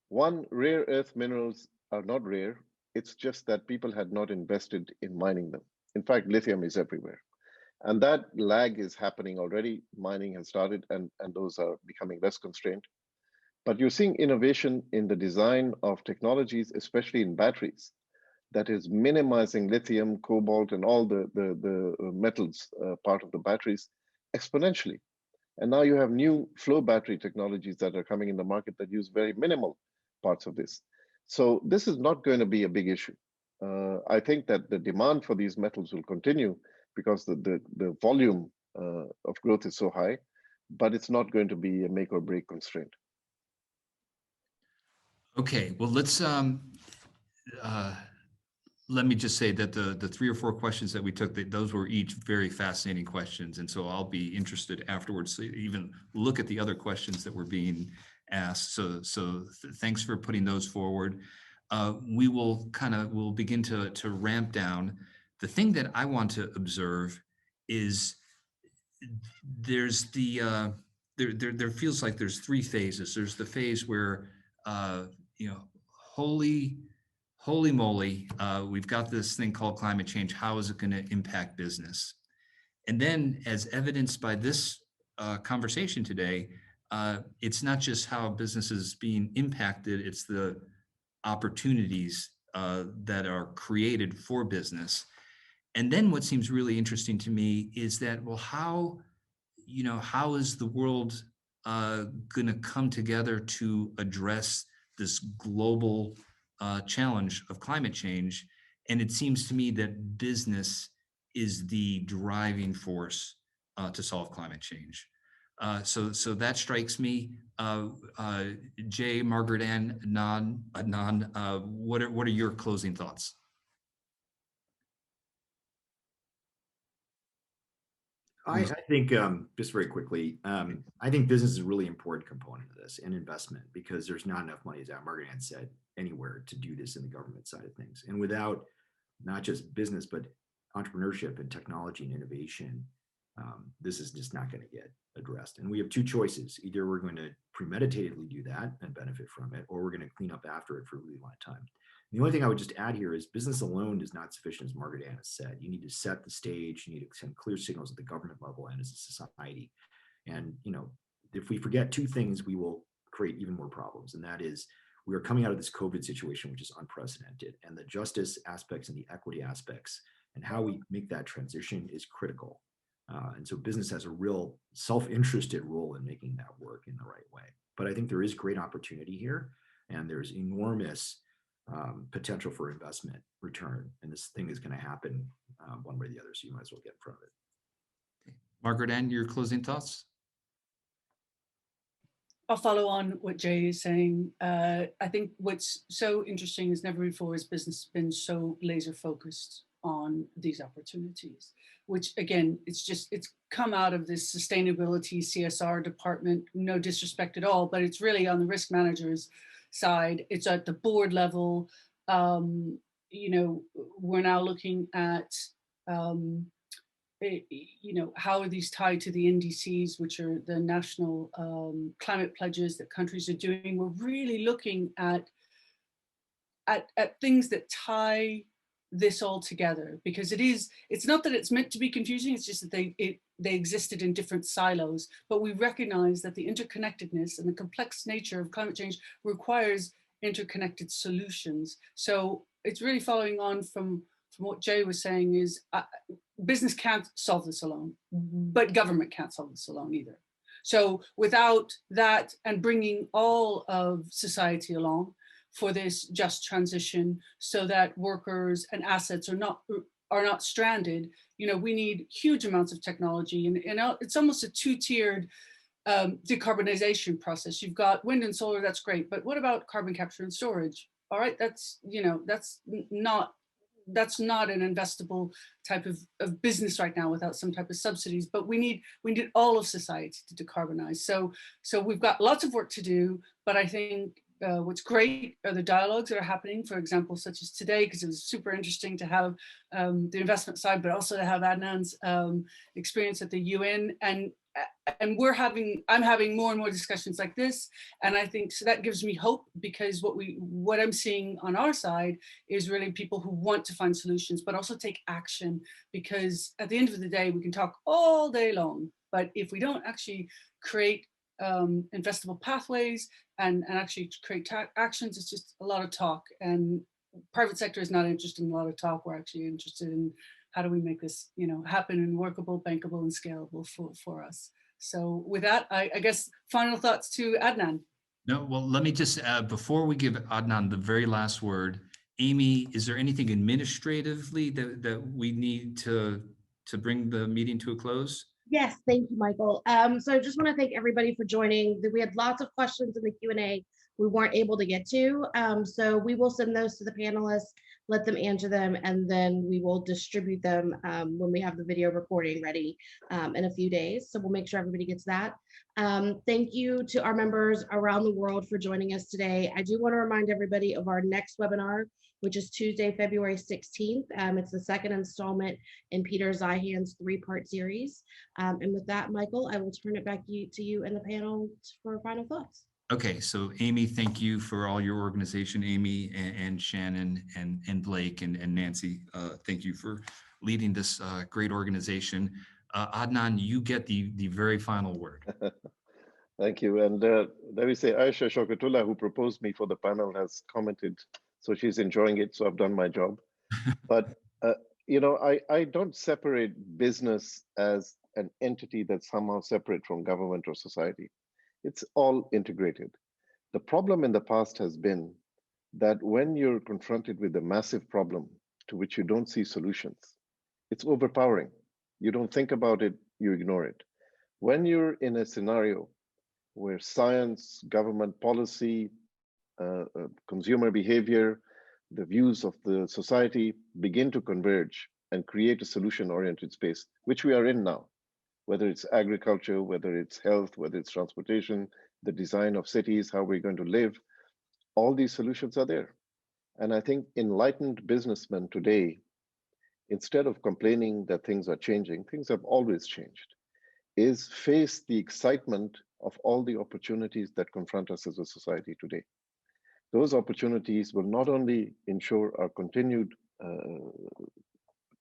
One, rare earth minerals are not rare. It's just that people had not invested in mining them. In fact, lithium is everywhere. And that lag is happening already. Mining has started, and those are becoming less constrained. But you're seeing innovation in the design of technologies, especially in batteries, that is minimizing lithium, cobalt, and all the metals part of the batteries exponentially. And now you have new flow battery technologies that are coming in the market that use very minimal parts of this. So this is not going to be a big issue. I think that the demand for these metals will continue because the volume of growth is so high, but it's not going to be a make or break constraint. Okay, well, let me just say that the 3 or 4 questions that we took, those were each very fascinating questions. And so I'll be interested afterwards to even look at the other questions that were being asked. So thanks for putting those forward. We'll begin to ramp down. The thing that I want to observe is there's there feels like there's 3 phases. There's the phase where, holy moly, we've got this thing called climate change. How is it going to impact business? And then, as evidenced by this conversation today, it's not just how business is being impacted, it's the opportunities that are created for business. And then what seems really interesting to me is that, well, how is the world going to come together to address this global challenge of climate change? And it seems to me that business is the driving force to solve climate change. So that strikes me. Jay, Margaret Ann, Adnan, what are your closing thoughts? I think, just very quickly, I think business is a really important component of this, and investment, because there's not enough money, as Margaret Ann said, anywhere to do this in the government side of things. And without not just business, but entrepreneurship and technology and innovation, this is just not going to get addressed. And we have 2 choices. Either we're going to premeditatedly do that and benefit from it, or we're going to clean up after it for a really long time. The only thing I would just add here is business alone is not sufficient, as Margaret Ann has said. You need to set the stage. You need to send clear signals at the government level and as a society. And if we forget 2 things, we will create even more problems. And that is, we are coming out of this COVID situation, which is unprecedented, and the justice aspects and the equity aspects and how we make that transition is critical. And so business has a real self-interested role in making that work in the right way. But I think there is great opportunity here, and there's enormous potential for investment return, and this thing is going to happen one way or the other, so you might as well get in front of it. Okay. Margaret Ann, your closing thoughts? I'll follow on what Jay is saying. I think what's so interesting is never before has business been so laser focused on these opportunities, which again, it's come out of this sustainability CSR department, no disrespect at all, but it's really on the risk managers side. It's at the board level. We're now looking at, how are these tied to the NDCs, which are the national climate pledges that countries are doing. We're really looking at things that tie this all together, because it's not that it's meant to be confusing, it's just that they existed in different silos, but we recognize that the interconnectedness and the complex nature of climate change requires interconnected solutions. So it's really following on from what Jay was saying is business can't solve this alone, but government can't solve this alone either. So without that and bringing all of society along for this just transition so that workers and assets are not stranded, we need huge amounts of technology, and it's almost a 2-tiered decarbonization process. You've got wind and solar, that's great, but what about carbon capture and storage? All right, that's not an investable type of business right now without some type of subsidies, but we need all of society to decarbonize. So we've got lots of work to do, but I think what's great are the dialogues that are happening, for example, such as today, because it was super interesting to have the investment side, but also to have Adnan's experience at the UN. And I'm having more and more discussions like this. And I think, so that gives me hope, because what I'm seeing on our side is really people who want to find solutions, but also take action, because at the end of the day, we can talk all day long, but if we don't actually create investable pathways and actually create actions, it's just a lot of talk. And private sector is not interested in a lot of talk. We're actually interested in how do we make this, happen and workable, bankable, and scalable for us. So with that, I guess final thoughts to Adnan. No, well, let me just, before we give Adnan the very last word, Amy, is there anything administratively that we need to bring the meeting to a close? Yes, thank you, Michael. So I just want to thank everybody for joining. We had lots of questions in the Q&A we weren't able to get to. So we will send those to the panelists, let them answer them, and then we will distribute them when we have the video recording ready in a few days. So we'll make sure everybody gets that. Thank you to our members around the world for joining us today. I do want to remind everybody of our next webinar, which is Tuesday, February 16th. It's the second installment in Peter Zeihan's 3-part series. And with that, Michael, I will turn it back to you and the panel for final thoughts. Okay, so Amy, thank you for all your organization, Amy and Shannon and Blake and Nancy. Thank you for leading this great organization. Adnan, you get the very final word. Thank you. And let me say, Aisha Shokatullah, who proposed me for the panel, has commented, so she's enjoying it. So I've done my job. But I don't separate business as an entity that's somehow separate from government or society. It's all integrated. The problem in the past has been that when you're confronted with a massive problem to which you don't see solutions, it's overpowering. You don't think about it, you ignore it. When you're in a scenario where science, government policy, consumer behavior, the views of the society begin to converge and create a solution-oriented space, which we are in now, whether it's agriculture, whether it's health, whether it's transportation, the design of cities, how we're going to live, all these solutions are there. And I think enlightened businessmen today, instead of complaining that things are changing, things have always changed, is face the excitement of all the opportunities that confront us as a society today. Those opportunities will not only ensure our continued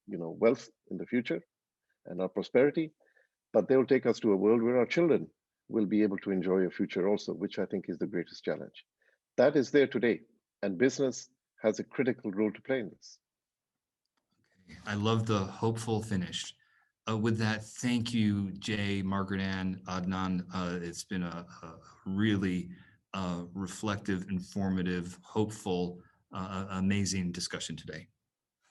wealth in the future and our prosperity, but they will take us to a world where our children will be able to enjoy a future also, which I think is the greatest challenge. That is there today, and business has a critical role to play in this. I love the hopeful finish. With that, thank you, Jay, Margaret Ann, Adnan. It's been a really reflective, informative, hopeful, amazing discussion today.